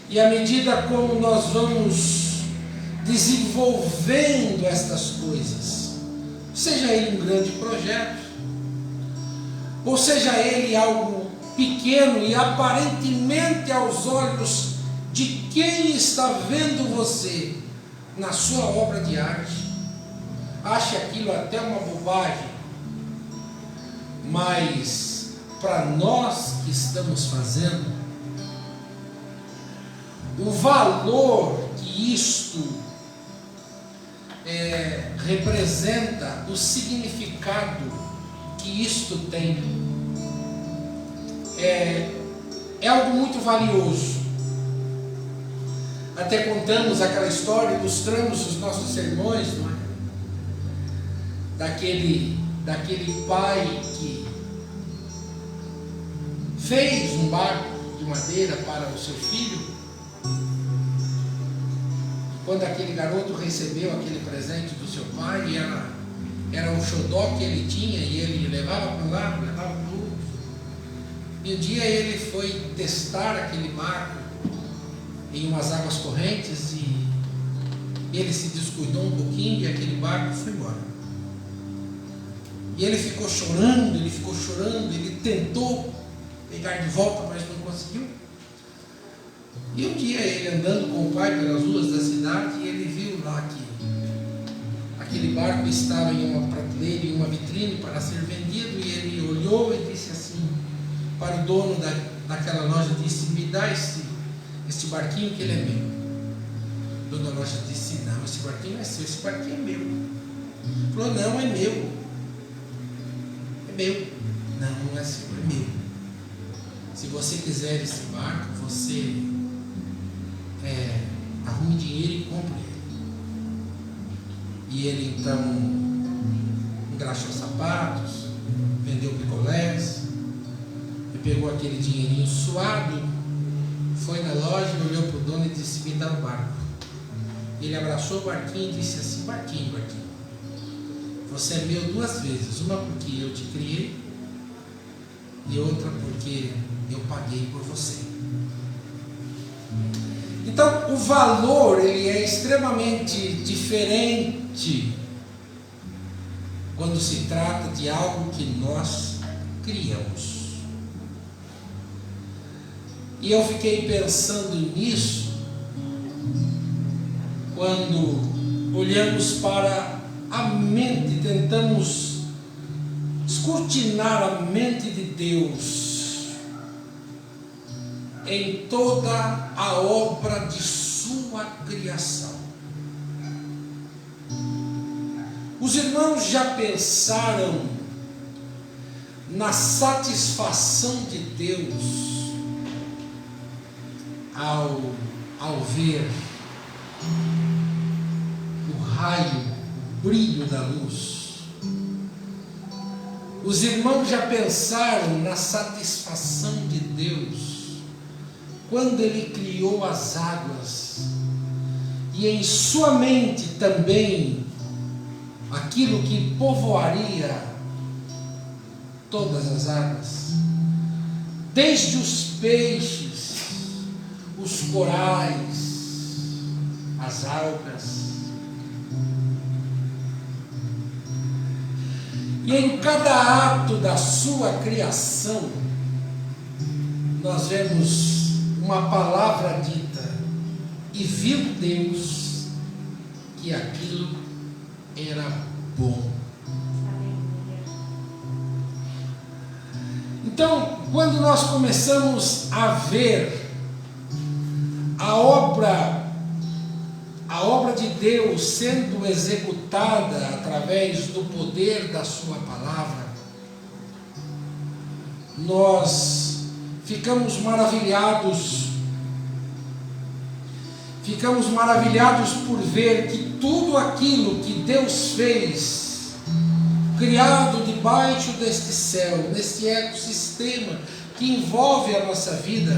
A: E à medida como nós vamos desenvolvendo estas coisas, seja ele um grande projeto, ou seja ele algo pequeno e aparentemente aos olhos de quem está vendo você na sua obra de arte, acha aquilo até uma bobagem, mas para nós que estamos fazendo, o valor que isto representa, o significado que isto tem, é algo muito valioso. Até contamos aquela história, ilustramos os nossos sermões, não é? Daquele pai que fez um barco de madeira para o seu filho. Quando aquele garoto recebeu aquele presente do seu pai, era um xodó que ele tinha, e ele levava para um lado, levava para o outro. E um dia ele foi testar aquele barco em umas águas correntes e ele se descuidou um pouquinho e aquele barco foi embora. E ele ficou chorando, ele tentou pegar de volta, mas não conseguiu. E um dia ele andando com o pai pelas ruas da cidade, ele viu lá que aquele barco estava em uma prateleira, em uma vitrine para ser vendido, e ele olhou e disse assim para o dono daquela loja, disse: me dá este barquinho que ele é meu. O dono da loja disse: não, esse barquinho não é seu, esse barquinho é meu. Ele falou: não, é meu. É meu. Não, não é seu, é meu. Se você quiser esse barco, você arrume dinheiro e compre ele. E ele então engraxou sapatos, vendeu picolés, e pegou aquele dinheirinho suado, foi na loja, olhou para o dono e disse: me dá o barco. Ele abraçou o barquinho e disse assim: barquinho, você é meu duas vezes, uma porque eu te criei e outra porque eu paguei por você. Então o valor ele é extremamente diferente quando se trata de algo que nós criamos. E eu fiquei pensando nisso quando olhamos para a mente, tentamos escrutinar a mente de Deus em toda a obra de sua criação. Os irmãos já pensaram na satisfação de Deus ao ver o raio, o brilho da luz? Os irmãos já pensaram na satisfação de Deus quando Ele criou as águas e em sua mente também aquilo que povoaria todas as águas, desde os peixes, os corais, as algas. E em cada ato da sua criação, nós vemos uma palavra dita, e viu Deus que aquilo era bom. Então, quando nós começamos a ver a obra de Deus sendo executada através do poder da sua palavra, nós ficamos maravilhados por ver que tudo aquilo que Deus fez, criado debaixo deste céu, neste ecossistema que envolve a nossa vida,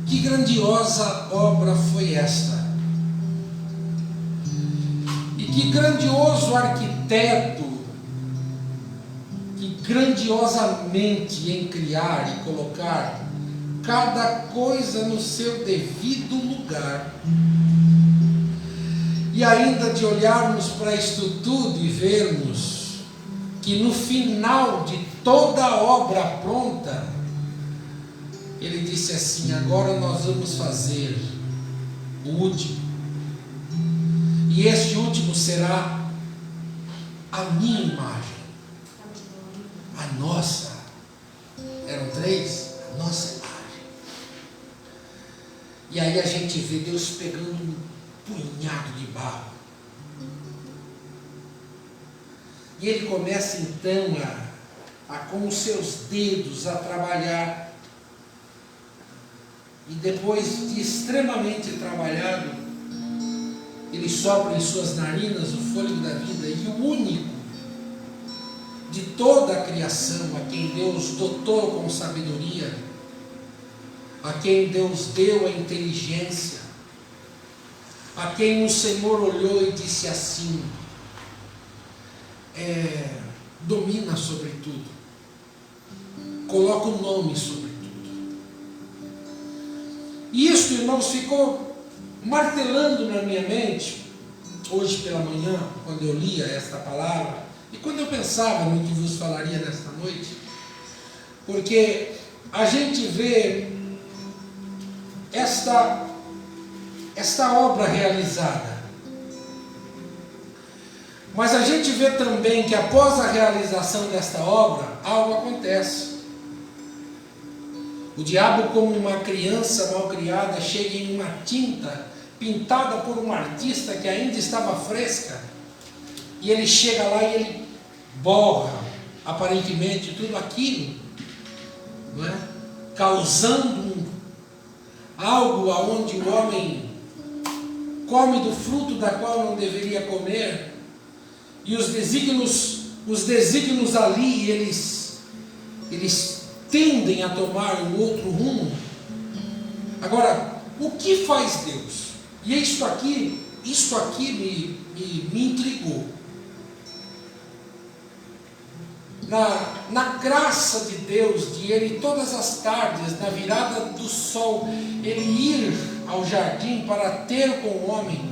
A: que grandiosa obra foi esta. E que grandioso arquiteto, que grandiosamente em criar e colocar cada coisa no seu devido lugar. E ainda de olharmos para isto tudo e vermos que no final de toda a obra pronta, ele disse assim: agora nós vamos fazer o último. E este último será a minha imagem, a nossa. Eram 3, a nossa imagem. E aí a gente vê Deus pegando um punhado de barro. E ele começa então com os seus dedos a trabalhar. E depois de extremamente trabalhado, ele sopra em suas narinas o fôlego da vida, e o único de toda a criação, a quem Deus dotou com sabedoria, a quem Deus deu a inteligência, a quem o Senhor olhou e disse assim: domina sobre tudo, coloca o nome sobre tudo. E isso, irmãos, ficou martelando na minha mente, hoje pela manhã, quando eu lia esta palavra, e quando eu pensava no que vos falaria nesta noite, porque a gente vê esta obra realizada, mas a gente vê também que após a realização desta obra, algo acontece. O diabo, como uma criança mal criada, chega em uma tinta pintada por um artista que ainda estava fresca, e ele chega lá e ele borra, aparentemente, tudo aquilo, não é? Causando algo aonde o homem come do fruto da qual não deveria comer, e os desígnios ali, eles tendem a tomar um outro rumo. Agora, o que faz Deus? E isto aqui me intrigou. Na graça de Deus, de Ele todas as tardes, na virada do sol, Ele ir ao jardim para ter com o homem,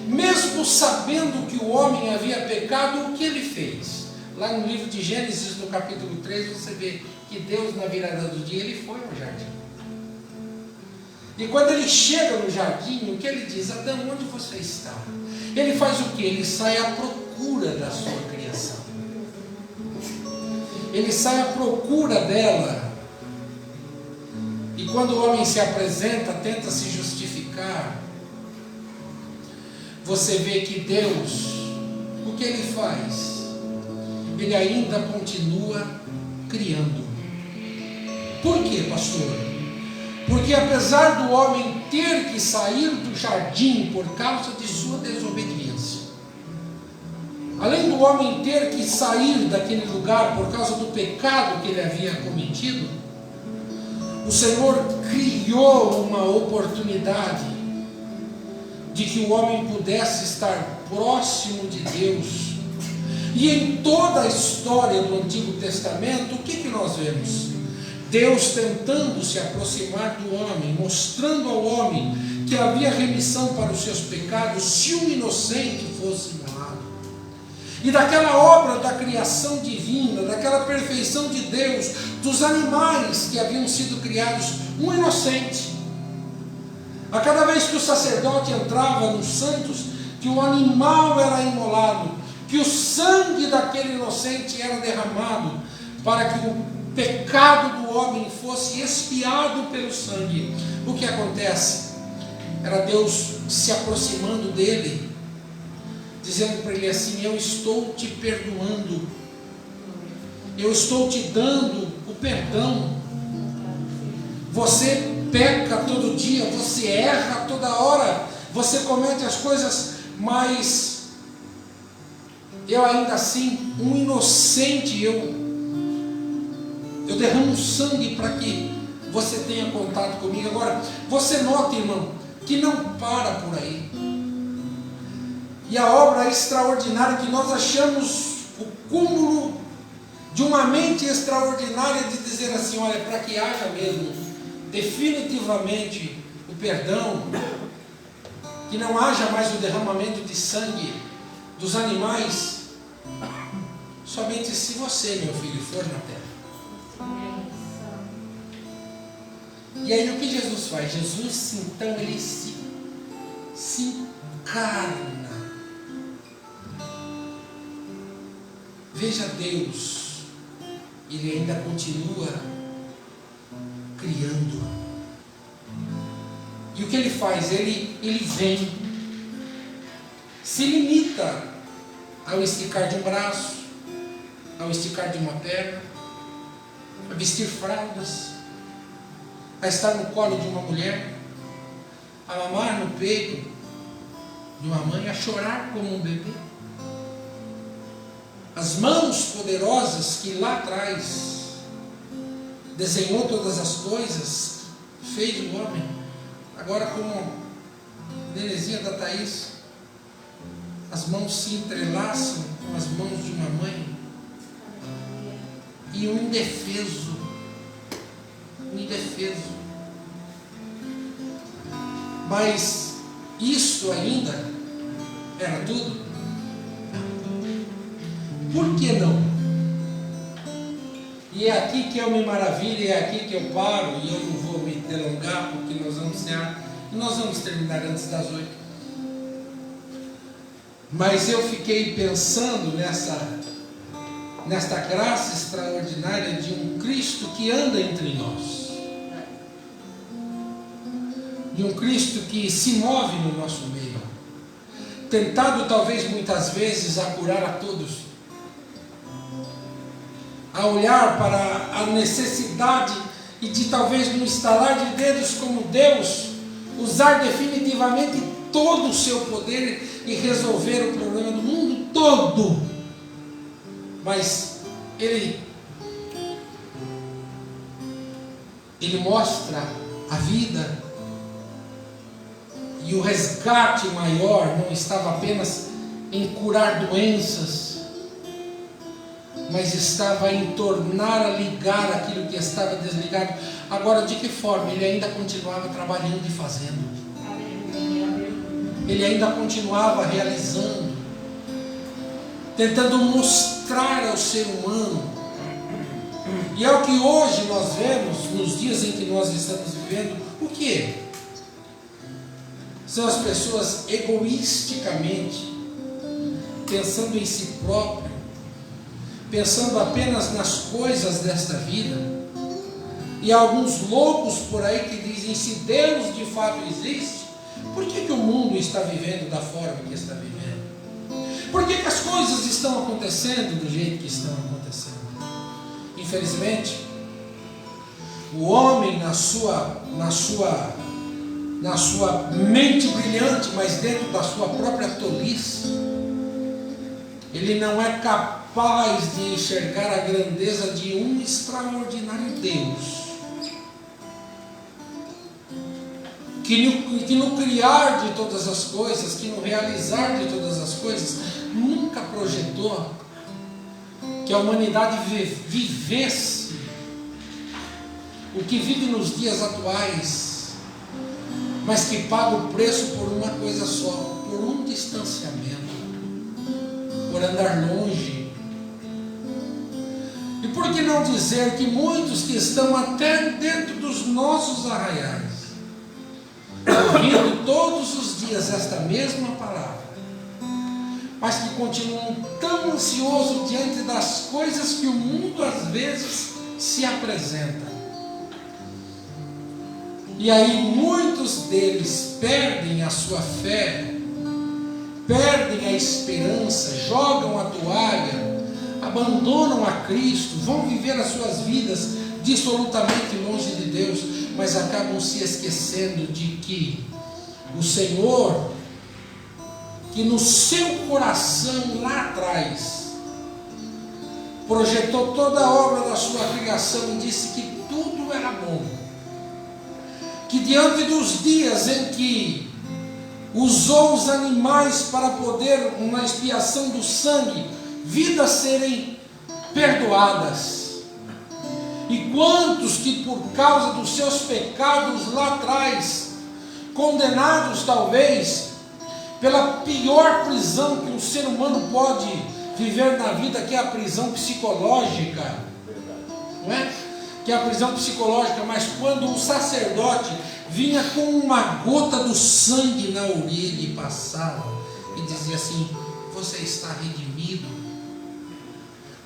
A: mesmo sabendo que o homem havia pecado, o que Ele fez? Lá no livro de Gênesis, no capítulo 3, você vê que Deus, na virada do dia, Ele foi ao jardim. E quando Ele chega no jardim, o que Ele diz? Adão, onde você está? Ele faz o que? Ele sai à procura da sua criação. Ele sai à procura dela. E quando o homem se apresenta, tenta se justificar, você vê que Deus, o que Ele faz? Ele ainda continua criando. Por quê, pastor? Porque apesar do homem ter que sair do jardim por causa de sua desobediência, além do homem ter que sair daquele lugar por causa do pecado que ele havia cometido, o Senhor criou uma oportunidade de que o homem pudesse estar próximo de Deus. E em toda a história do Antigo Testamento, o que nós vemos? Deus tentando se aproximar do homem, mostrando ao homem que havia remissão para os seus pecados se um inocente fosse imolado. E daquela obra da criação divina, daquela perfeição de Deus, dos animais que haviam sido criados, um inocente. A cada vez que o sacerdote entrava nos santos, que o animal era imolado, que o sangue daquele inocente era derramado, para que o pecado do homem fosse expiado pelo sangue. O que acontece? Era Deus se aproximando dele, dizendo para ele assim: eu estou te perdoando, eu estou te dando o perdão. Você peca todo dia, você erra toda hora, você comete as coisas, mas eu ainda assim, um inocente, eu derramo sangue para que você tenha contato comigo. Agora, você nota, irmão, que não para por aí. E a obra extraordinária que nós achamos o cúmulo de uma mente extraordinária de dizer assim: olha, para que haja mesmo definitivamente o perdão, que não haja mais o derramamento de sangue dos animais, somente se você, meu filho, for na terra. E aí o que Jesus faz? Jesus, então, ele se encarna. Veja Deus, ele ainda continua criando. E o que ele faz? Ele vem, se limita ao esticar de um braço, ao esticar de uma perna, a vestir fraldas, a estar no colo de uma mulher, a mamar no peito de uma mãe, a chorar como um bebê. As mãos poderosas que lá atrás desenhou todas as coisas, fez o homem, agora como a Nenezinha da Thaís, as mãos se entrelaçam com as mãos de uma mãe, e um indefeso, mas isso ainda era tudo? Por que não? E é aqui que eu me maravilho, é aqui que eu paro, e eu não vou me delongar, porque nós vamos cear, e nós vamos terminar antes das 8. Mas eu fiquei pensando nesta graça extraordinária de um Cristo que anda entre nós, de um Cristo que se move no nosso meio, tentado talvez muitas vezes a curar a todos, a olhar para a necessidade e de talvez no estalar de dedos como Deus usar definitivamente todo o seu poder e resolver o problema do mundo todo. Mas ele mostra a vida, e o resgate maior não estava apenas em curar doenças, mas estava em tornar a ligar aquilo que estava desligado. Agora, de que forma? Ele ainda continuava trabalhando e fazendo, ele ainda continuava realizando, tentando mostrar ao ser humano. E é o que hoje nós vemos nos dias em que nós estamos vivendo. O que? São as pessoas egoisticamente pensando em si próprio, pensando apenas nas coisas desta vida. E há alguns loucos por aí que dizem: se Deus de fato existe, por que o mundo está vivendo da forma que está vivendo? Por que as coisas estão acontecendo do jeito que estão acontecendo? Infelizmente, o homem na sua mente brilhante, mas dentro da sua própria tolice, ele não é capaz de enxergar a grandeza de um extraordinário Deus, que no criar de todas as coisas, que no realizar de todas as coisas, nunca projetou que a humanidade vivesse o que vive nos dias atuais, mas que paga o preço por uma coisa só, por um distanciamento, por andar longe. E por que não dizer que muitos que estão até dentro dos nossos arraiais, ouvindo todos os dias esta mesma palavra, mas que continuam tão ansiosos diante das coisas que o mundo às vezes se apresenta. E aí muitos deles perdem a sua fé, perdem a esperança, jogam a toalha, abandonam a Cristo, vão viver as suas vidas dissolutamente longe de Deus, mas acabam se esquecendo de que o Senhor, que no seu coração lá atrás projetou toda a obra da sua criação e disse que tudo era bom, que diante dos dias em que usou os animais para poder, uma expiação do sangue, vidas serem perdoadas, e quantos que por causa dos seus pecados lá atrás, condenados talvez pela pior prisão que um ser humano pode viver na vida, que é a prisão psicológica, não é? Que é a prisão psicológica, mas quando o sacerdote vinha com uma gota do sangue na orelha e passava e dizia assim: você está redimido.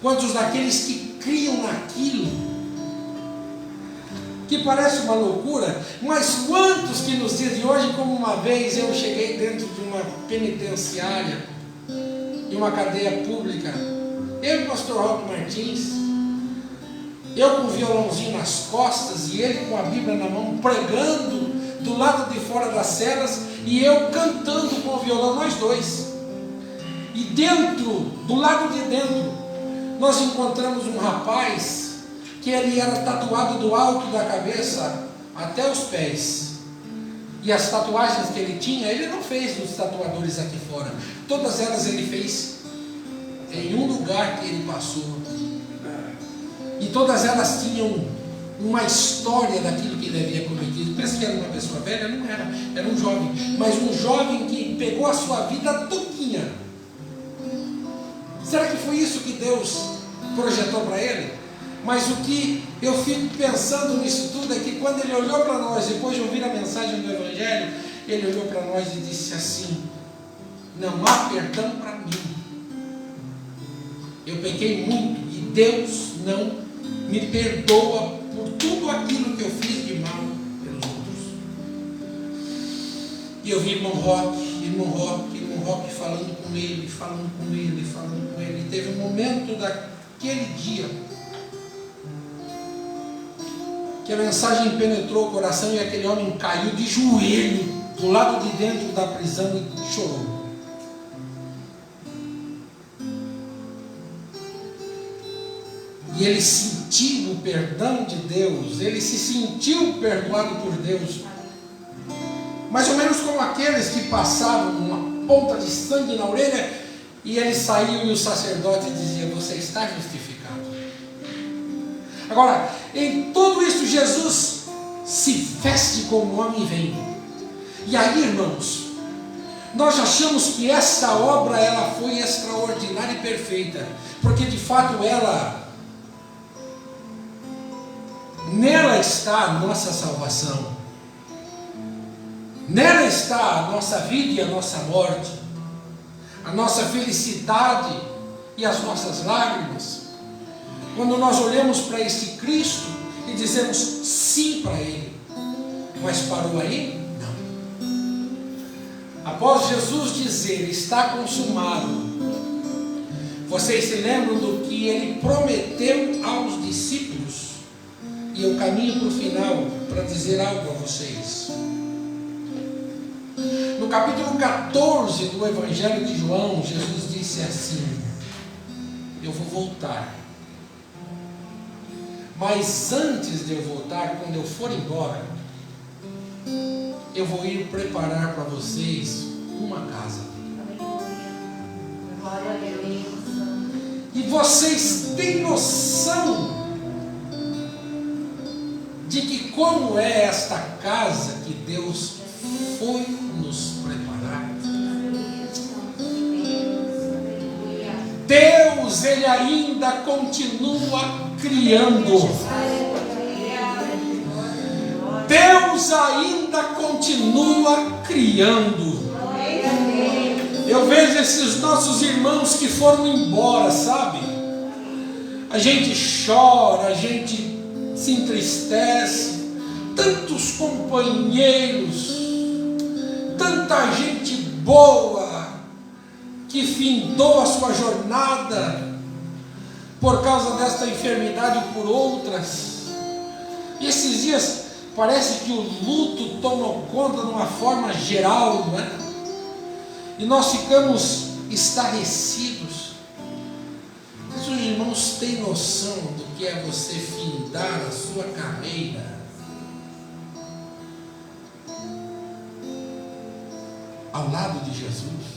A: Quantos daqueles que criam naquilo, que parece uma loucura, mas quantos que nos dias de hoje, como uma vez eu cheguei dentro de uma penitenciária, em uma cadeia pública, eu e o pastor Roque Martins, eu com o violãozinho nas costas e ele com a Bíblia na mão, pregando do lado de fora das celas, e eu cantando com o violão, nós dois. E dentro, do lado de dentro, nós encontramos um rapaz que ele era tatuado do alto da cabeça até os pés. E as tatuagens que ele tinha, ele não fez nos tatuadores aqui fora. Todas elas ele fez em um lugar que ele passou. E todas elas tinham uma história daquilo que ele havia cometido. Pensa que era uma pessoa velha? Não era. Era um jovem. Mas um jovem que pegou a sua vida todinha. Será que foi isso que Deus projetou para ele? Mas o que eu fico pensando nisso tudo é que quando ele olhou para nós, depois de ouvir a mensagem do Evangelho, ele olhou para nós e disse assim: não há perdão para mim. Eu pequei muito e Deus não me perdoa por tudo aquilo que eu fiz de mal pelos outros. E eu vi irmão Roque falando com ele. E teve um momento daquele dia que a mensagem penetrou o coração e aquele homem caiu de joelho do lado de dentro da prisão e chorou. E ele sentiu o perdão de Deus, ele se sentiu perdoado por Deus, mais ou menos como aqueles que passavam uma ponta de sangue na orelha e ele saiu e o sacerdote dizia: você está justificado. Agora, em tudo isso, Jesus se veste como homem e vem. E aí, irmãos, nós achamos que essa obra ela foi extraordinária e perfeita, porque de fato nela está a nossa salvação, nela está a nossa vida e a nossa morte, a nossa felicidade e as nossas lágrimas. Quando nós olhamos para este Cristo e dizemos sim para Ele, mas parou aí? Não. Após Jesus dizer está consumado, vocês se lembram do que Ele prometeu aos discípulos? E eu caminho para o final para dizer algo a vocês. No capítulo 14 do Evangelho de João, Jesus disse assim: eu vou voltar, mas antes de eu voltar, quando eu for embora, eu vou ir preparar para vocês uma casa.
E: Glória a Deus.
A: E vocês têm noção de que como é esta casa que Deus foi nos preparar? Deus, Ele ainda continua criando. Deus ainda continua criando. Eu vejo esses nossos irmãos que foram embora, sabe? A gente chora, a gente se entristece. Tantos companheiros, tanta gente boa que findou a sua jornada por causa desta enfermidade ou por outras. E esses dias parece que o luto tomou conta de uma forma geral, não é? E nós ficamos estarrecidos. Mas os irmãos têm noção do que é você findar a sua carreira? Ao lado de Jesus.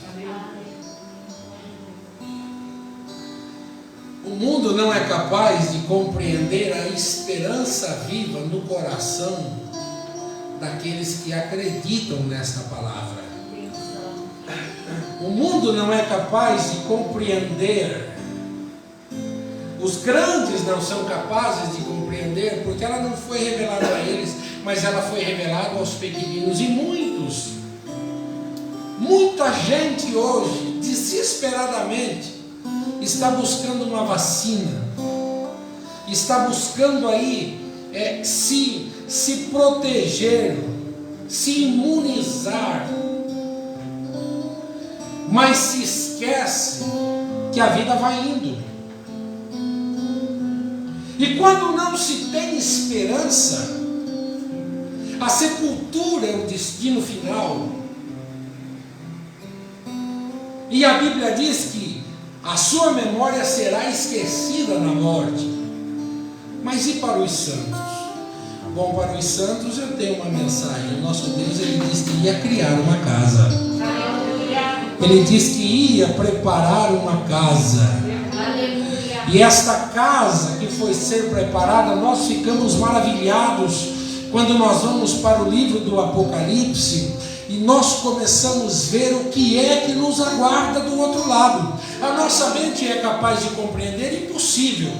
A: O mundo não é capaz de compreender a esperança viva no coração daqueles que acreditam nesta palavra. O mundo não é capaz de compreender, os grandes não são capazes de compreender, porque ela não foi revelada a eles, mas ela foi revelada aos pequeninos. E muita gente hoje, desesperadamente, está buscando uma vacina, está buscando aí se proteger, se imunizar, mas se esquece que a vida vai indo. E quando não se tem esperança, a sepultura é o destino final. E a Bíblia diz que a sua memória será esquecida na morte. Mas e para os santos? Bom, para os santos eu tenho uma mensagem. O nosso Deus, Ele disse que ia criar uma casa. Ele disse que ia preparar uma casa. E esta casa que foi ser preparada, nós ficamos maravilhados quando nós vamos para o livro do Apocalipse e nós começamos a ver o que é que nos aguarda do outro lado. A nossa mente é capaz de compreender, impossível.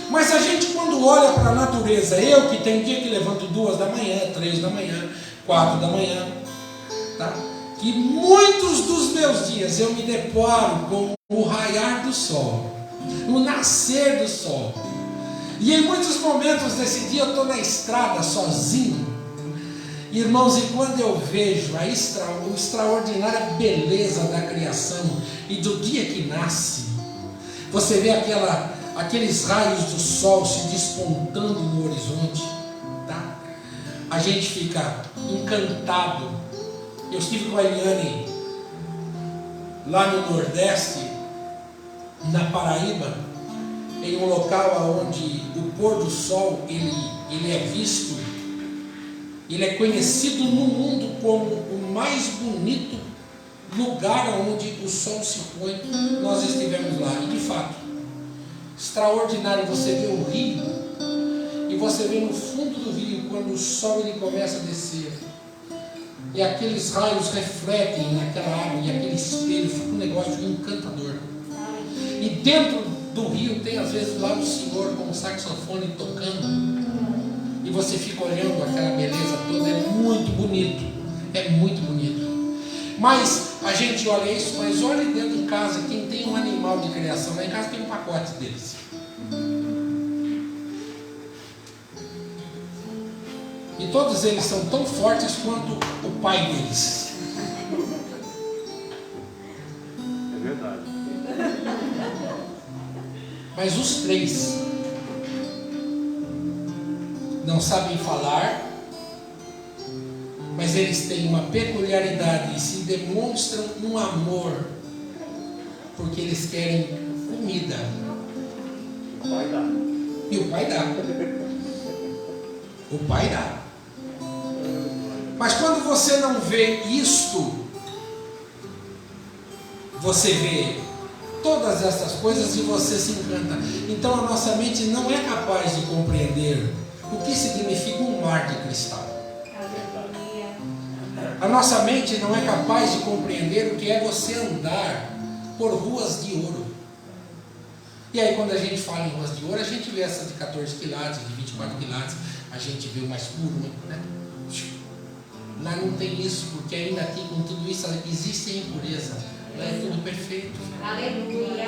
A: Mas a gente, quando olha para a natureza, eu que tem dia que levanto 2 da manhã, 3 da manhã, 4 da manhã, tá? Que muitos dos meus dias eu me deparo com o raiar do sol, o nascer do sol. E em muitos momentos desse dia eu estou na estrada sozinho, irmãos, e quando eu vejo a extraordinária beleza da criação e do dia que nasce, você vê aqueles raios do sol se despontando no horizonte, tá? A gente fica encantado. Eu estive com a Eliane lá no Nordeste, na Paraíba, em um local onde o pôr do sol ele é visto, ele é conhecido no mundo como o mais bonito lugar onde o sol se põe. Nós estivemos lá e de fato, extraordinário. Você vê o rio e você vê no fundo do rio, quando o sol ele começa a descer, e aqueles raios refletem naquela água, e aquele espelho, fica um negócio encantador. E dentro do rio tem às vezes lá o Senhor com o saxofone tocando, e você fica olhando aquela beleza toda. É muito bonito, é muito bonito. Mas a gente olha isso, mas olha dentro de casa, quem tem um animal de criação, lá em casa tem um pacote deles. E todos eles são tão fortes quanto o pai deles.
C: É verdade.
A: Mas os 3 não sabem falar, mas eles têm uma peculiaridade e se demonstram um amor, porque eles querem comida.
C: Vai dar.
A: E o pai dá. O pai dá. Mas quando você não vê isto, você vê todas essas coisas e você se encanta. Então a nossa mente não é capaz de compreender o que significa um mar de cristal. A nossa mente não é capaz de compreender o que é você andar por ruas de ouro. E aí quando a gente fala em ruas de ouro, a gente vê essas de 14 quilates, de 24 quilates, a gente vê o mais puro, né? Lá não tem isso, porque ainda aqui com tudo isso existe a impureza. Lá é tudo perfeito.
D: Aleluia.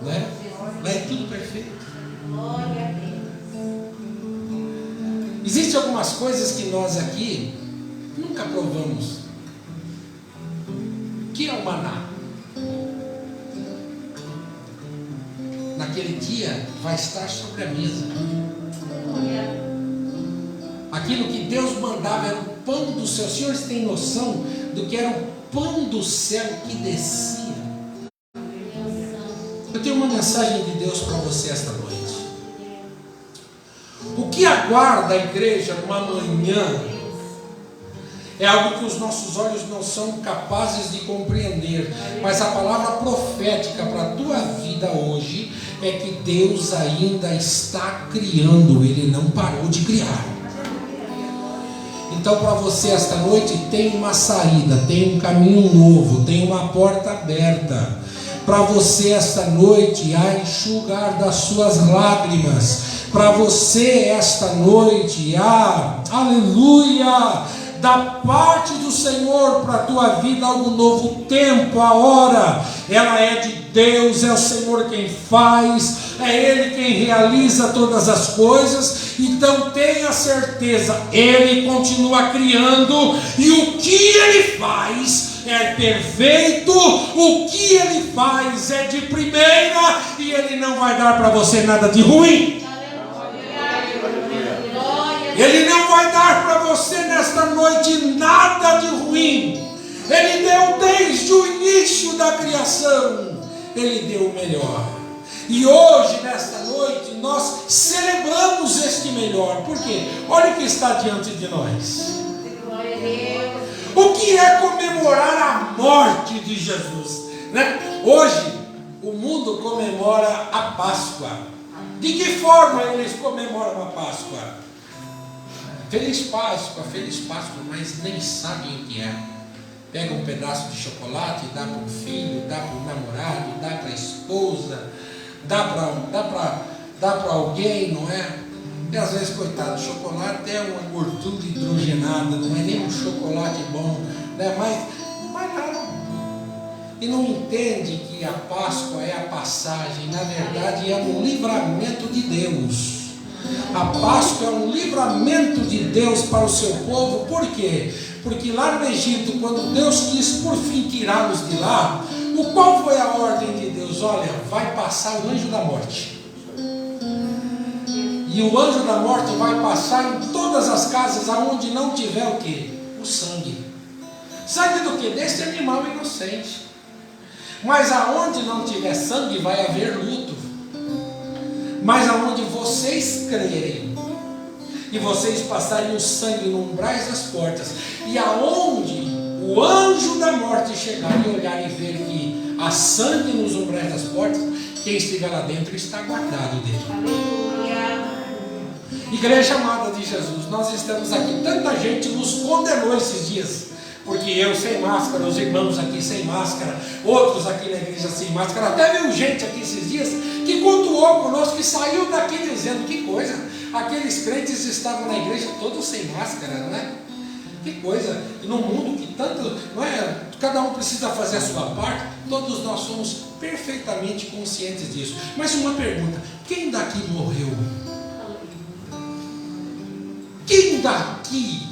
A: Né? Lá é tudo perfeito.
D: Glória a Deus.
A: Existem algumas coisas que nós aqui nunca provamos. O que é o maná? Naquele dia vai estar sobre a mesa. Aquilo que Deus mandava era o pão do céu. Os senhores têm noção do que era o pão do céu que descia? Eu tenho uma mensagem de Deus para você esta noite. O que aguarda a igreja numa manhã é algo que os nossos olhos não são capazes de compreender. Mas a palavra profética para a tua vida hoje é que Deus ainda está criando. Ele não parou de criar. Então para você esta noite tem uma saída, tem um caminho novo, tem uma porta aberta. Para você esta noite a enxugar das suas lágrimas. Para você esta noite aleluia, da parte do Senhor para a tua vida algo novo. O tempo, a hora, ela é de Deus, é o Senhor quem faz, é Ele quem realiza todas as coisas. Então tenha certeza, Ele continua criando, e o que Ele faz é perfeito, o que Ele faz é de primeira, e Ele não vai dar para você nada de ruim. Ele não vai dar para você nesta noite nada de ruim. Ele deu desde o início da criação, Ele deu o melhor. E hoje, nesta noite, nós celebramos este melhor. Por quê? Olha o que está diante de nós. O que é comemorar a morte de Jesus, né? Hoje, o mundo comemora a Páscoa. De que forma eles comemoram a Páscoa? Feliz Páscoa, mas nem sabem o que é. Pega um pedaço de chocolate, dá para o filho, dá para o namorado, dá para a esposa, dá para alguém, não é? E às vezes, coitado, o chocolate é uma gordura hidrogenada, não é nem um chocolate bom, né? Mas não. E não entende que a Páscoa é a passagem, na verdade é um livramento de Deus. A Páscoa é um livramento de Deus para o seu povo. Por quê? Porque lá no Egito, quando Deus quis por fim tirá-los de lá, qual foi a ordem de Deus? Olha, vai passar o anjo da morte. E o anjo da morte vai passar em todas as casas aonde não tiver o quê? O sangue. Sangue do quê? Deste animal inocente. Mas aonde não tiver sangue vai haver luto. Mas aonde vocês crerem e vocês passarem o sangue no umbrais das portas, e aonde o anjo da morte chegar e olhar e ver que há sangue nos umbrais das portas, quem estiver lá dentro está guardado dentro. Igreja amada de Jesus, nós estamos aqui, tanta gente nos condenou esses dias, porque eu sem máscara, os irmãos aqui sem máscara, outros aqui na igreja sem máscara, até viu gente aqui esses dias que cultuou conosco, que saiu daqui dizendo: que coisa, aqueles crentes estavam na igreja todos sem máscara, não é? Que coisa, num mundo que tanto, não é? Cada um precisa fazer a sua parte, todos nós somos perfeitamente conscientes disso. Mas uma pergunta: quem daqui morreu? Quem daqui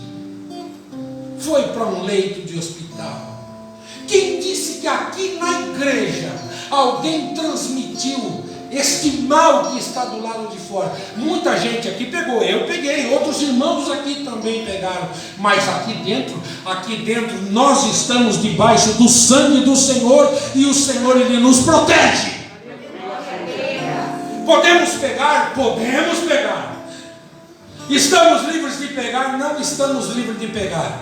A: foi para um leito de hospital? Quem disse que aqui na igreja alguém transmitiu este mal que está do lado de fora? Muita gente aqui pegou, eu peguei, outros irmãos aqui também pegaram, mas aqui dentro nós estamos debaixo do sangue do Senhor, e o Senhor, Ele nos protege. Podemos pegar? Podemos pegar. Estamos livres de pegar? Não estamos livres de pegar.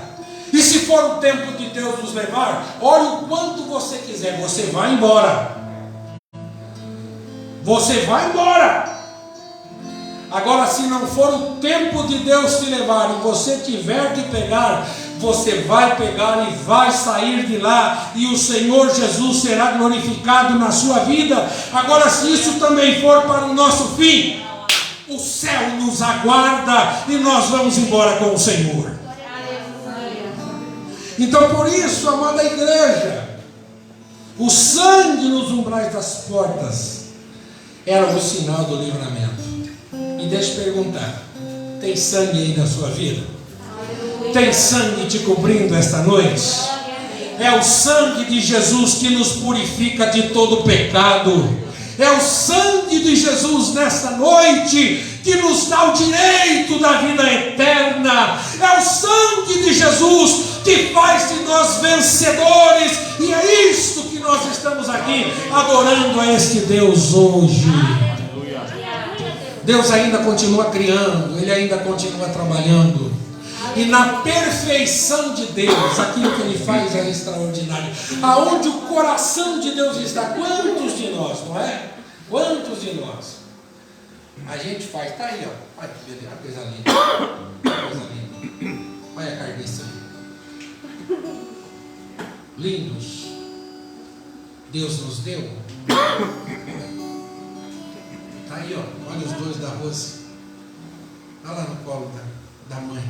A: E se for o tempo de Deus nos levar, olhe o quanto você quiser, você vai embora. Você vai embora. Agora, se não for o tempo de Deus te levar e você tiver de pegar, você vai pegar e vai sair de lá, e o Senhor Jesus será glorificado na sua vida. Agora, se isso também for para o nosso fim, o céu nos aguarda e nós vamos embora com o Senhor. Então, por isso, amada igreja, o sangue nos umbrais das portas era o sinal do livramento. E deixa eu perguntar, tem sangue aí na sua vida? Tem sangue te cobrindo esta noite? É o sangue de Jesus que nos purifica de todo pecado. É o sangue de Jesus nesta noite que nos dá o direito da vida eterna. É o sangue de Jesus que faz de nós vencedores. E é isto que nós estamos aqui adorando a este Deus hoje. Deus ainda continua criando, Ele ainda continua trabalhando. E na perfeição de Deus, aquilo que Ele faz é extraordinário. Aonde o coração de Deus está, quantos de nós, não é? Quantos de nós? A gente faz, está aí, ó. Olha que beleza, coisa linda. Coisa linda. Olha a carniça aí. Lindos. Deus nos deu. Está aí, ó. Olha os dois da Rose. Olha lá no colo da mãe.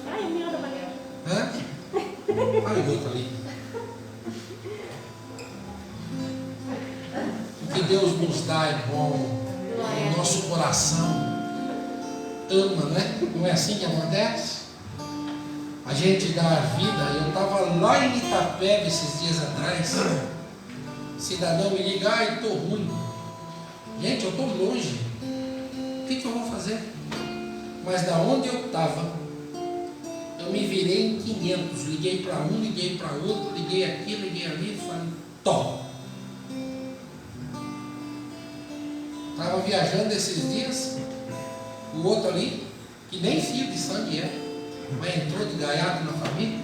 B: Ai, minha da Maria.
A: Hã? Olha o outro ali. O que Deus nos dá é bom. O nosso coração ama, né? Não é assim que acontece? A gente dá a vida. Eu estava lá em Itapeva esses dias atrás. Cidadão me liga, ai, estou ruim. Gente, eu estou longe. O que eu vou fazer? Mas da onde eu estava, eu me virei em 500. Liguei para um, liguei para outro, liguei aqui, liguei ali e falei, tom. Estava viajando esses dias, o outro ali, que nem filho de sangue é, mas entrou de gaiato na família,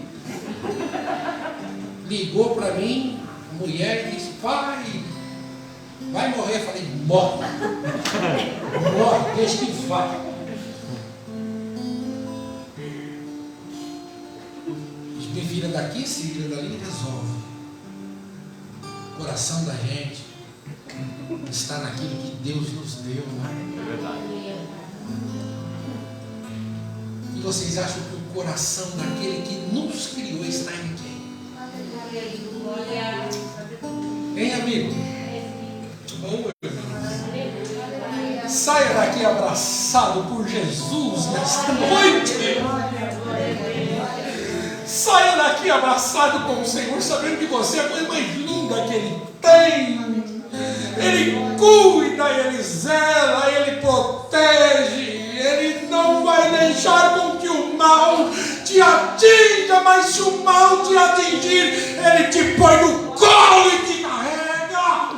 A: ligou para mim, a mulher, e disse, pai, vai morrer. Eu falei, morre. Morre, deixa que vá. Me vira daqui, se vira dali e resolve. O coração da gente está naquilo que Deus nos deu, né?
C: É verdade.
A: E vocês acham que o coração daquele que nos criou está em quem? Hein, amigo? Bom, saia daqui abraçado por Jesus nesta noite. Saia daqui abraçado com o Senhor, sabendo que você é a coisa mais linda que Ele tem. Ele cuida, Ele zela, Ele protege. Ele não vai deixar com que o mal te atinja, mas se o mal te atingir, Ele te põe no colo e te carrega.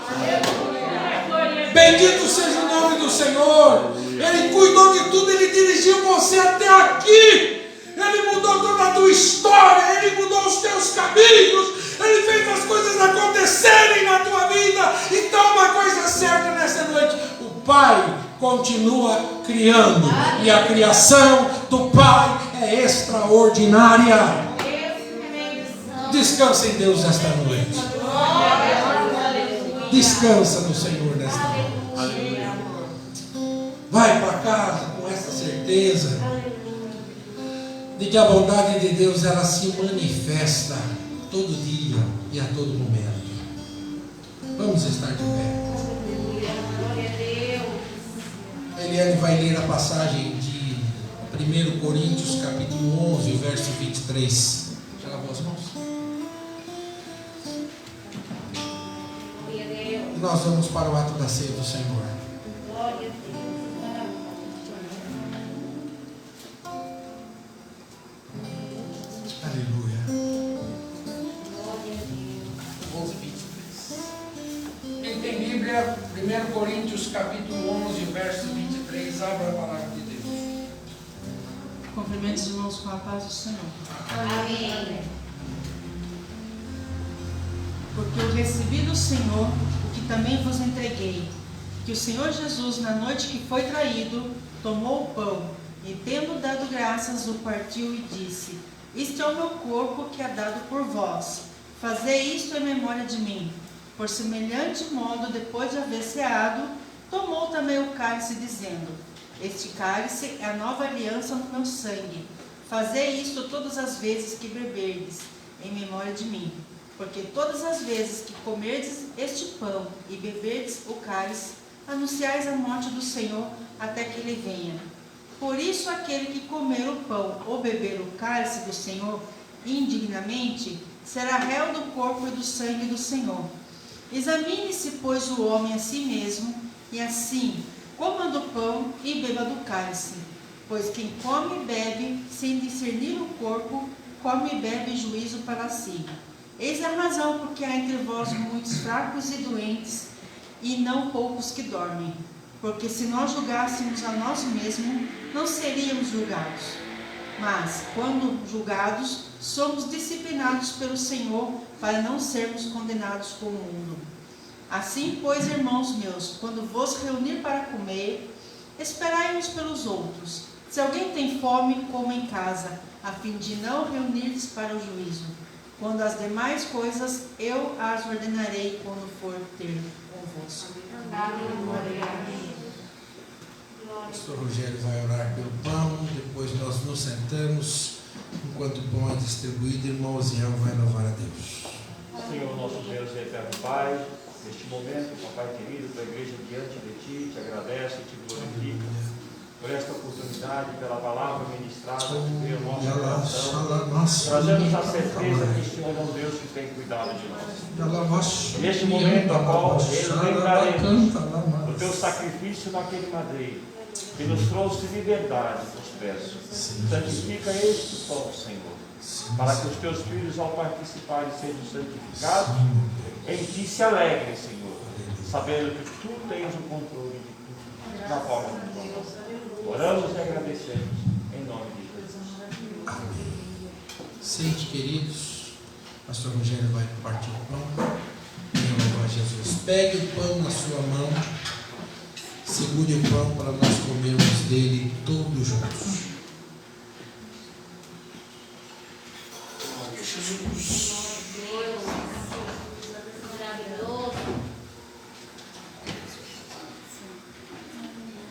A: Bendito seja o nome do Senhor. Ele cuidou de tudo, Ele dirigiu você até aqui. Ele mudou toda a tua história, Ele mudou os teus caminhos, Ele fez as coisas acontecerem na tua vida. Então, uma coisa certa nessa noite: o Pai continua criando, e a criação do Pai é extraordinária. Descansa em Deus esta noite. Descansa no Senhor nesta noite. Vai para casa com essa certeza de que a bondade de Deus, ela se manifesta todo dia e a todo momento. Vamos estar de pé. Eliane vai ler a passagem de 1 Coríntios capítulo 11, verso 23. Já lavou as mãos? E nós vamos para o ato da ceia do Senhor. Aleluia. 11, 23. Quem tem Bíblia, 1 Coríntios capítulo 11, verso 23, abra a palavra de Deus.
F: Cumprimente os irmãos com a paz do Senhor.
E: Amém.
F: Porque eu recebi do Senhor o que também vos entreguei, que o Senhor Jesus, na noite que foi traído, tomou o pão e, tendo dado graças, o partiu e disse: Isto é o meu corpo que é dado por vós. Fazei isto em memória de mim. Por semelhante modo, depois de haver ceado, tomou também o cálice, dizendo: Este cálice é a nova aliança no meu sangue. Fazei isto todas as vezes que beberdes, em memória de mim. Porque todas as vezes que comerdes este pão e beberdes o cálice, anunciais a morte do Senhor até que ele venha. Por isso, aquele que comer o pão ou beber o cálice do Senhor indignamente, será réu do corpo e do sangue do Senhor. Examine-se, pois, o homem a si mesmo, e assim coma do pão e beba do cálice. Pois quem come e bebe, sem discernir o corpo, come e bebe juízo para si. Eis a razão porque há entre vós muitos fracos e doentes, e não poucos que dormem. Porque se nós julgássemos a nós mesmos, não seríamos julgados. Mas, quando julgados, somos disciplinados pelo Senhor, para não sermos condenados com o mundo. Assim, pois, irmãos meus, quando vos reunir para comer, esperai uns pelos outros. Se alguém tem fome, coma em casa, a fim de não reunir-vos para o juízo. Quando as demais coisas, eu as ordenarei quando for ter convosco.
A: O pastor Rogério vai orar pelo pão, depois nós nos sentamos, enquanto o pão é distribuído, irmão Israel vai louvar a Deus.
C: Senhor, nosso Deus e eterno Pai, neste momento, Papai querido, a igreja diante de Ti, te agradece e te glorifica por esta oportunidade, pela palavra ministrada que veio ao nosso coração. Trazemos a certeza que este é um Deus que tem cuidado de nós. E neste momento, a qual lembraremos do Teu sacrifício naquele madeiro, que nos trouxe liberdade dos preços. Santifica este pão, Senhor, para que os Teus filhos, ao participarem, sejam santificados, em Ti se alegrem, Senhor, sabendo que Tu tens o controle de tudo, na forma de Tua mão. Oramos e agradecemos, em nome de Jesus.
A: Sente, queridos, o pastor Rogério vai partir o pão, em nome de Jesus. Pegue o pão na sua mão, segure o pão para nós comermos dele todos juntos. Glória a Jesus.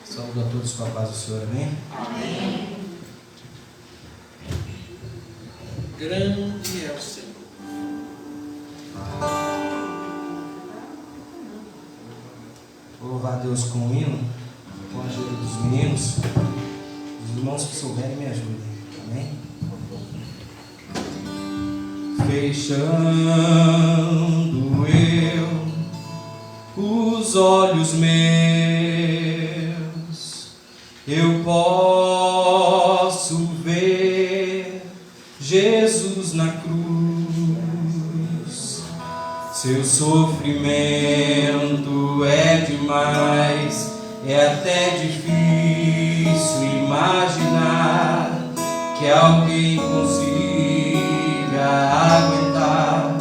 G: Saúde a todos com a paz do Senhor, amém?
A: Amém. Grande é o Senhor.
G: Vou louvar a Deus com o hino, com a ajuda dos meninos. Os irmãos que souberem me ajudem, amém? Fechando eu os olhos meus, eu posso ver Jesus na cruz. Seu sofrimento é demais, é até difícil imaginar que alguém consiga aguentar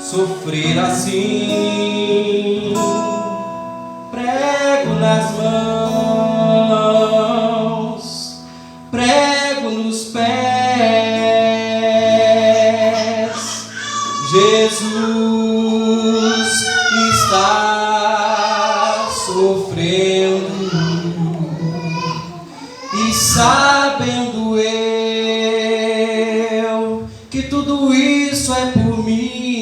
G: sofrer assim. Prego nas mãos, prego nos pés, Jesus está sofrendo, e sabendo eu que tudo isso é por mim,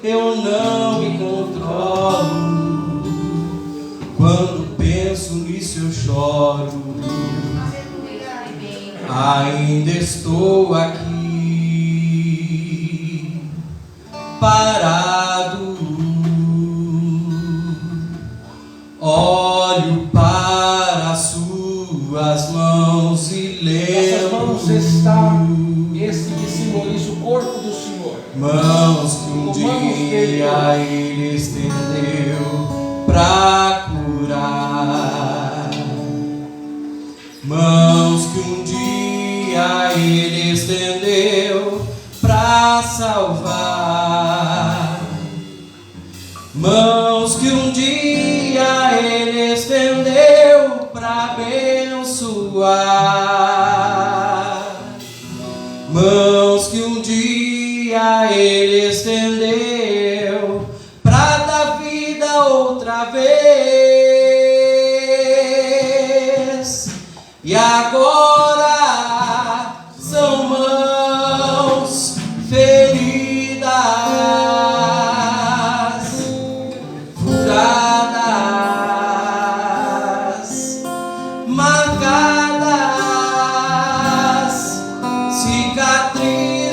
G: eu não me controlo. Quando penso nisso eu choro. Ainda estou aqui parado, olho para as suas mãos e lembro.
H: Nessas mãos está esse que simboliza o corpo do Senhor.
G: Mãos que um dia Ele estendeu para curar. mãos que um dia Ele estendeu para salvar, mãos que um dia Ele estendeu para abençoar, mãos que um dia Ele estendeu para dar vida outra vez. E agora são mãos feridas, furadas, marcadas, cicatrizes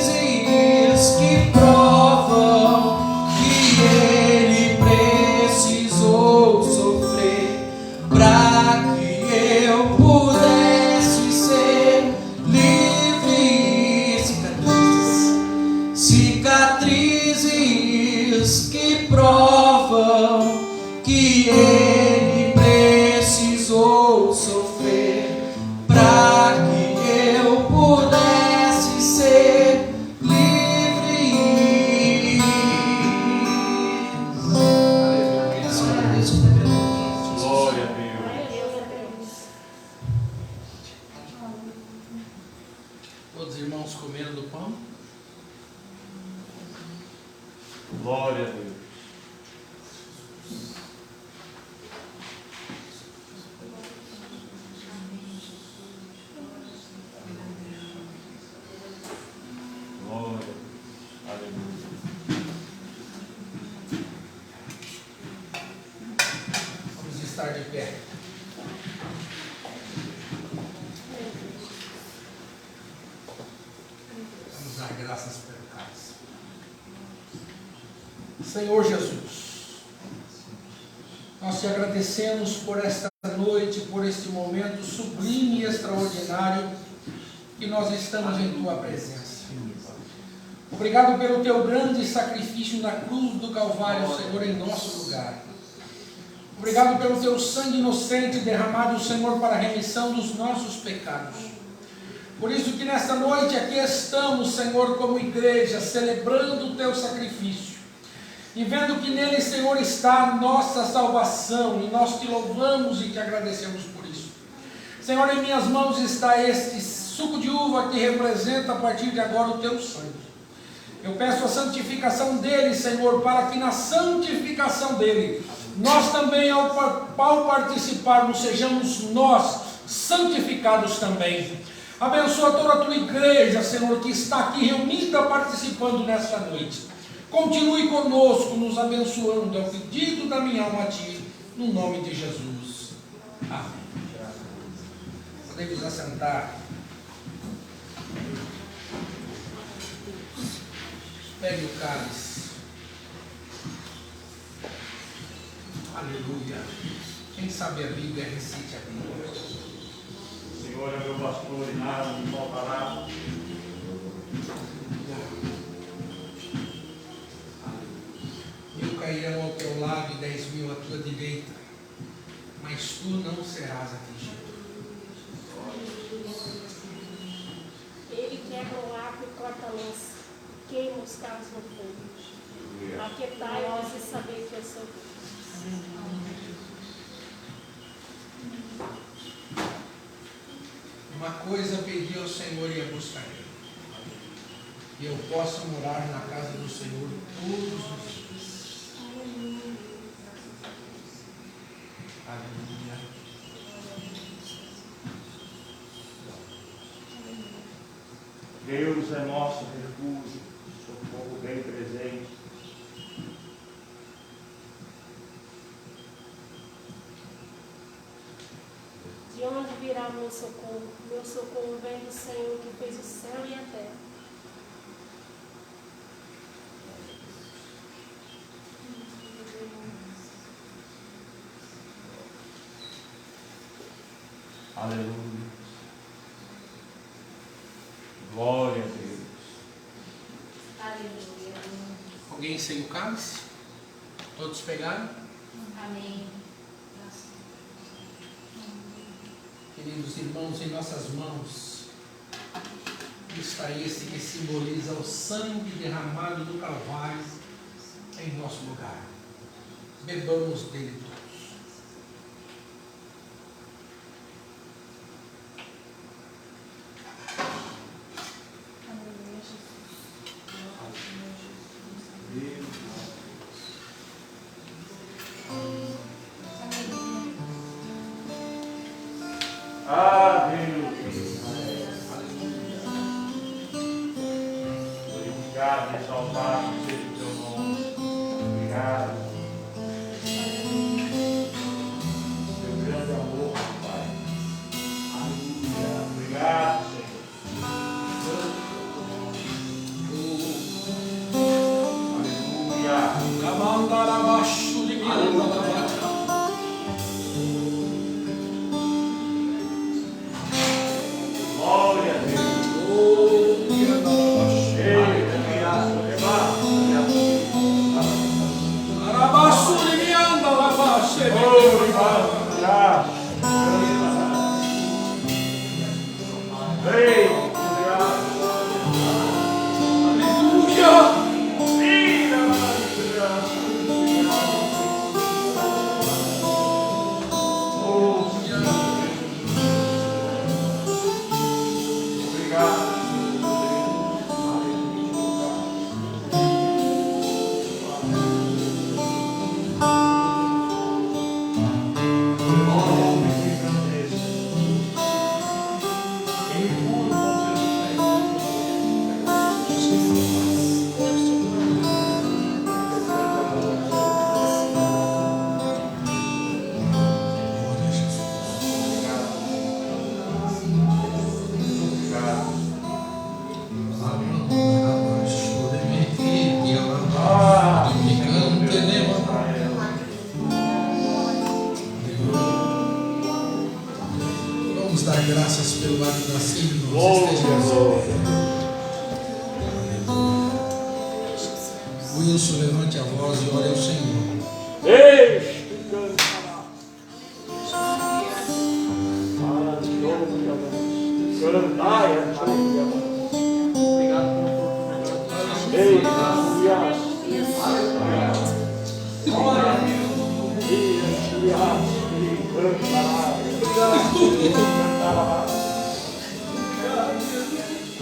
G: que provam que Ele precisou sofrer para que eu pudesse ser livre. Cicatrizes que provam que Ele precisou sofrer para que eu pudesse ser livre.
C: Glória a Deus.
A: Todos os irmãos comeram do pão?
C: Glória a Deus. Glória a Deus. Aleluia.
A: Vamos estar de pé. Vamos dar graças pelo cálice. Senhor Jesus, nós te agradecemos por esta noite, por este momento sublime e extraordinário que nós estamos em tua presença. Obrigado pelo teu grande sacrifício na cruz do Calvário, Senhor, em nosso lugar. Obrigado pelo teu sangue inocente derramado, Senhor, para a remissão dos nossos pecados. Por isso que nesta noite aqui estamos, Senhor, como igreja, celebrando o teu sacrifício. E vendo que nele, Senhor, está a nossa salvação, e nós te louvamos e te agradecemos por isso. Senhor, em minhas mãos está este suco de uva que representa a partir de agora o teu sangue. Eu peço a santificação dele, Senhor, para que na santificação dele, nós também, ao participarmos, sejamos nós santificados também. Abençoa toda a tua igreja, Senhor, que está aqui reunida participando nesta noite. Continue conosco, nos abençoando, é o pedido da minha alma a ti, no nome de Jesus. Amém. Podemos assentar. Pegue o cálice. Aleluia. Quem sabe a Bíblia, recite a Bíblia.
C: O Senhor é meu pastor e nada me faltará.
A: Mil cairão ao teu lado e 10.000 à tua direita, mas tu não serás atingido.
B: Ele quebra o arco e corta a lança, queima os carros no fogo. Aquietai-vos e saber que eu sou Deus.
A: Uma coisa pedi ao Senhor e a buscarei, e eu posso morar na casa do Senhor todos os dias. Aleluia.
C: Deus é nosso refúgio, socorro bem presente.
B: De onde virá o meu socorro? Meu socorro vem do Senhor que fez o céu e a terra.
C: Aleluia. Glória a Deus.
D: Aleluia.
A: Alguém sem o cálice? Todos pegaram?
D: Amém.
A: Quem queridos irmãos, em nossas mãos está esse que simboliza o sangue derramado no Calvário em nosso lugar. Bebamos dele todos.
C: Ah, Deus. Obrigado, exaltado seja o teu nome. Obrigado. Seu grande amor, Pai. Aleluia. Obrigado, Senhor. Aleluia. Glória a Deus.
A: Vamos dar graças pelo ato nascido. Wilson, levante a voz e ore ao Senhor.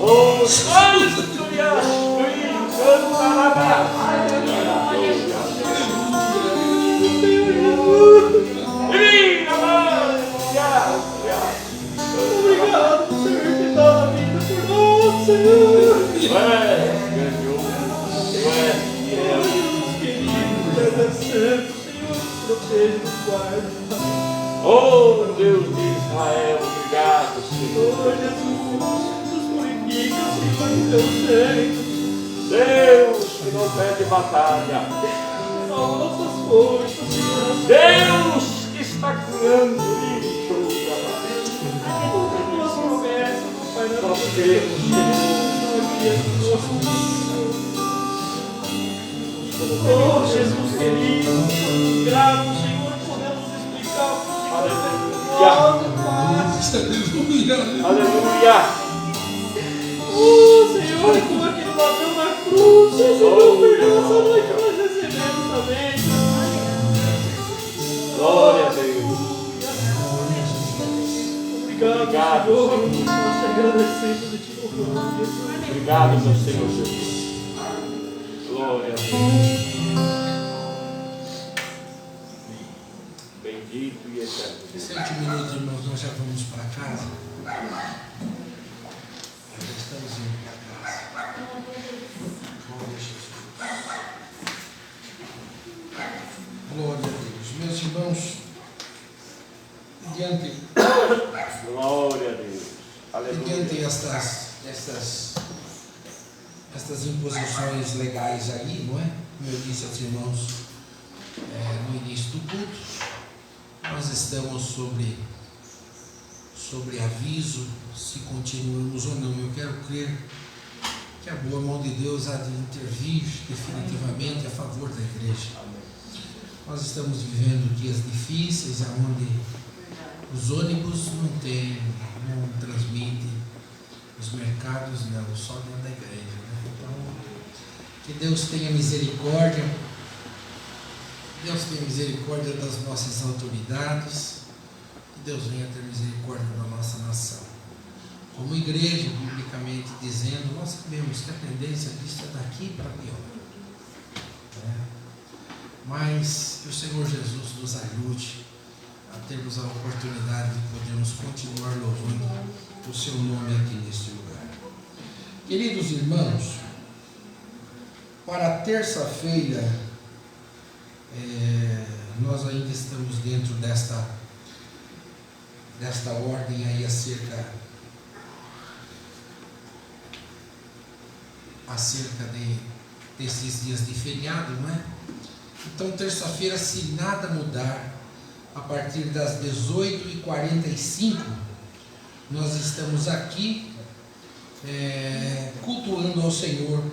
C: Oh, aleluia! Obrigado, Senhor, que dá a vida por nós, Senhor. Tu és Deus querido, Deus é santo, Senhor, proteja e guarda. Oh, Deus de Israel, obrigado, Senhor. Jesus, nos purifica, Senhor, em teu sangue. Deus que não pede batalha. Salva nossas forças, Senhor. Deus que está curando isso. Tuas promessas, Pai, nós queremos, oh, Jesus querido, grato, Senhor, podemos explicar o que Aleluia. Aleluia. Oh, Senhor, como aquele ladrão na cruz, recebeu perdão essa noite, nós recebemos também. Glória a Deus. Obrigado, Senhor. Nós te agradecemos e te louvamos, Jesus. Obrigado, meu Senhor Jesus. Glória a Deus. Bendito e eterno.
A: 7 minutos, irmãos, nós já vamos para casa. Nós já estamos indo para casa. Glória a Jesus. Glória a Deus. Meus irmãos, diante
C: Glória a Deus.
A: mediante estas imposições legais aí, não é? Como eu disse aos irmãos no início do culto, nós estamos sobre aviso se continuamos ou não. Eu quero crer que a boa mão de Deus há de intervir definitivamente a favor da igreja. Nós estamos vivendo dias difíceis, onde Os ônibus não tem, não transmitem, os mercados não, só dentro da igreja, né? Então, que Deus tenha misericórdia, Deus tenha misericórdia das nossas autoridades, que Deus venha ter misericórdia da nossa nação. Como igreja, biblicamente dizendo, nós sabemos que a tendência disso é daqui para pior. Mas que o Senhor Jesus nos ajude a termos a oportunidade de podermos continuar louvando o seu nome aqui neste lugar. Queridos irmãos, para terça-feira, nós ainda estamos dentro desta ordem aí acerca desses dias de feriado, não é? Então, terça-feira, se nada mudar, a partir das 18h45, nós estamos aqui cultuando ao Senhor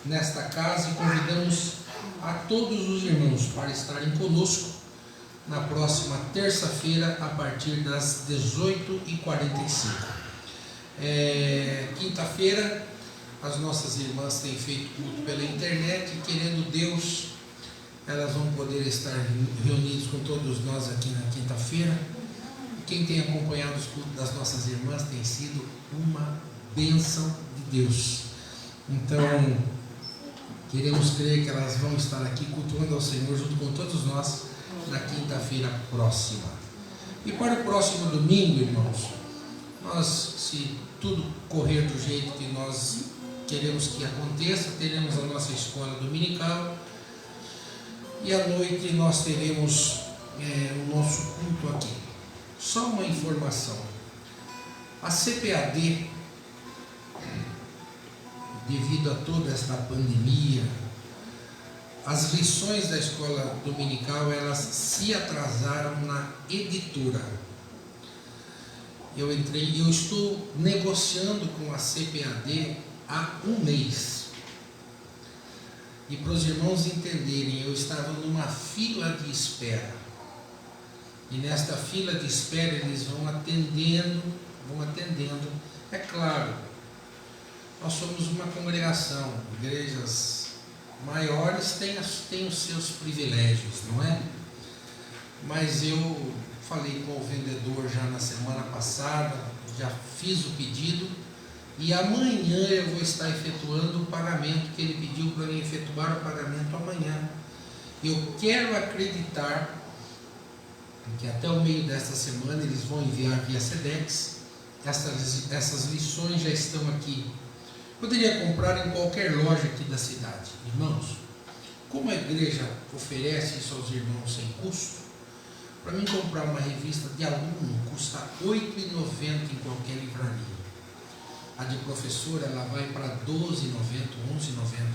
A: nesta casa e convidamos a todos os irmãos para estarem conosco na próxima terça-feira, a partir das 18h45. Quinta-feira, as nossas irmãs têm feito culto pela internet e, querendo Deus, elas vão poder estar reunidas com todos nós aqui na quinta-feira. Quem tem acompanhado os cultos das nossas irmãs tem sido uma bênção de Deus. Então, queremos crer que elas vão estar aqui cultuando ao Senhor junto com todos nós na quinta-feira próxima. E para o próximo domingo, irmãos, nós, se tudo correr do jeito que nós queremos que aconteça, teremos a nossa escola dominical e à noite nós teremos o nosso culto aqui. Só uma informação: a CPAD, devido a toda esta pandemia, as lições da escola dominical, elas se atrasaram na editora. Eu estou negociando com a CPAD há um mês. E para os irmãos entenderem, eu estava numa fila de espera. E nesta fila de espera eles vão atendendo. É claro, nós somos uma congregação, igrejas maiores têm os seus privilégios, não é? Mas eu falei com o vendedor já na semana passada, já fiz o pedido, e amanhã eu vou estar efetuando o pagamento que ele pediu para mim efetuar o pagamento amanhã. Eu quero acreditar que até o meio desta semana eles vão enviar via SEDEX. Essas lições já estão aqui. Poderia comprar em qualquer loja aqui da cidade. Irmãos, como a igreja oferece isso aos irmãos sem custo, para mim comprar uma revista de aluno custa R$ 8,90 em qualquer livraria. A de professor, ela vai para R$ 12,90, R$ 11,90,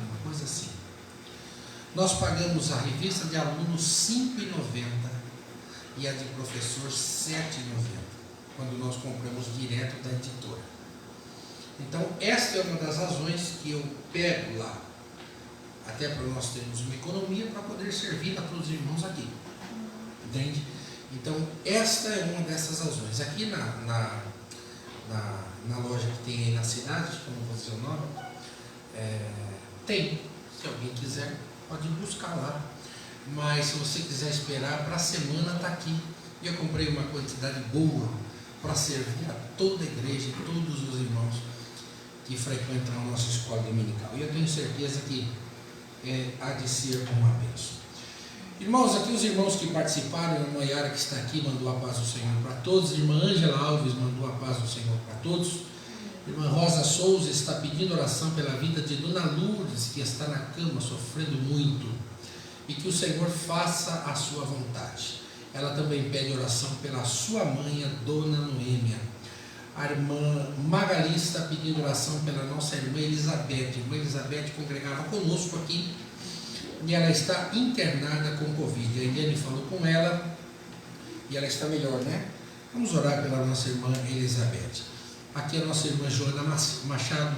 A: uma coisa assim. Nós pagamos a revista de aluno R$ 5,90 e a de professor R$ 7,90, quando nós compramos direto da editora. Então, esta é uma das razões que eu pego lá, até para nós termos uma economia para poder servir a todos os irmãos aqui. Entende? Então, esta é uma dessas razões. Aqui na loja que tem aí na cidade, que eu não vou dizer o nome, tem. Se alguém quiser, pode buscar lá. Mas se você quiser esperar, para a semana está aqui. E eu comprei uma quantidade boa para servir a toda a igreja, todos os irmãos que frequentam a nossa escola dominical. E eu tenho certeza que há de ser uma bênção. Irmãos, aqui os irmãos que participaram, a irmã Yara que está aqui mandou a paz do Senhor para todos, a irmã Ângela Alves mandou a paz do Senhor para todos, a irmã Rosa Souza está pedindo oração pela vida de Dona Lourdes, que está na cama sofrendo muito, e que o Senhor faça a sua vontade. Ela também pede oração pela sua mãe, a Dona Noêmia. A irmã Magali está pedindo oração pela nossa irmã Elizabeth. A irmã Elizabeth congregava conosco aqui e ela está internada com Covid. A Eliane falou com ela e ela está melhor, né? Vamos orar pela nossa irmã Elizabeth. Aqui a nossa irmã Joana Machado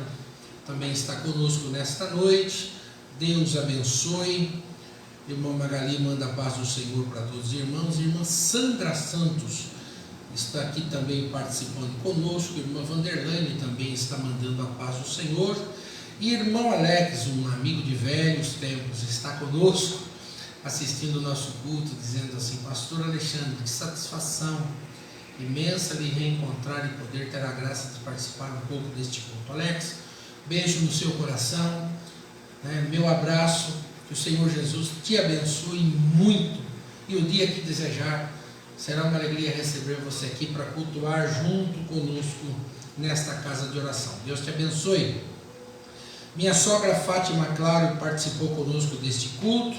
A: também está conosco nesta noite. Deus abençoe. Irmã Magali manda a paz do Senhor para todos os irmãos. Irmã Sandra Santos está aqui também participando conosco. Irmã Vanderlane também está mandando a paz do Senhor. E irmão Alex, um amigo de velhos tempos, está conosco, assistindo o nosso culto, dizendo assim: Pastor Alexandre, que satisfação imensa lhe reencontrar e poder ter a graça de participar um pouco deste culto. Alex, beijo no seu coração, né? Meu abraço, que o Senhor Jesus te abençoe muito, e o dia que desejar, será uma alegria receber você aqui para cultuar junto conosco nesta casa de oração. Deus te abençoe. Minha sogra Fátima Claro participou conosco deste culto.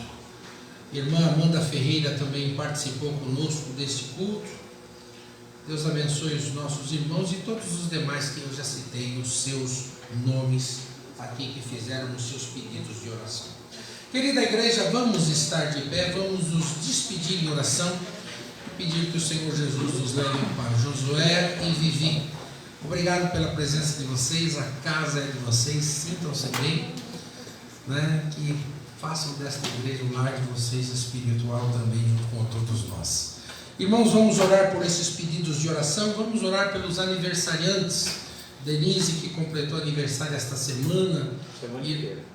A: Irmã Amanda Ferreira também participou conosco deste culto. Deus abençoe os nossos irmãos e todos os demais que eu já citei, os seus nomes aqui, que fizeram os seus pedidos de oração. Querida igreja, vamos estar de pé, vamos nos despedir em oração e pedir que o Senhor Jesus nos leve em paz. Josué e Vivi, obrigado pela presença de vocês, a casa é de vocês, sintam-se bem, né? Que façam desta igreja o lar de vocês espiritual também, junto com todos nós. Irmãos, vamos orar por esses pedidos de oração, vamos orar pelos aniversariantes. Denise, que completou aniversário esta semana,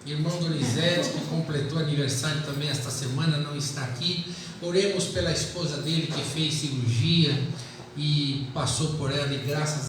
A: irmão Donizete, que completou aniversário também esta semana, não está aqui. Oremos pela esposa dele, que fez cirurgia e passou por ela, e graças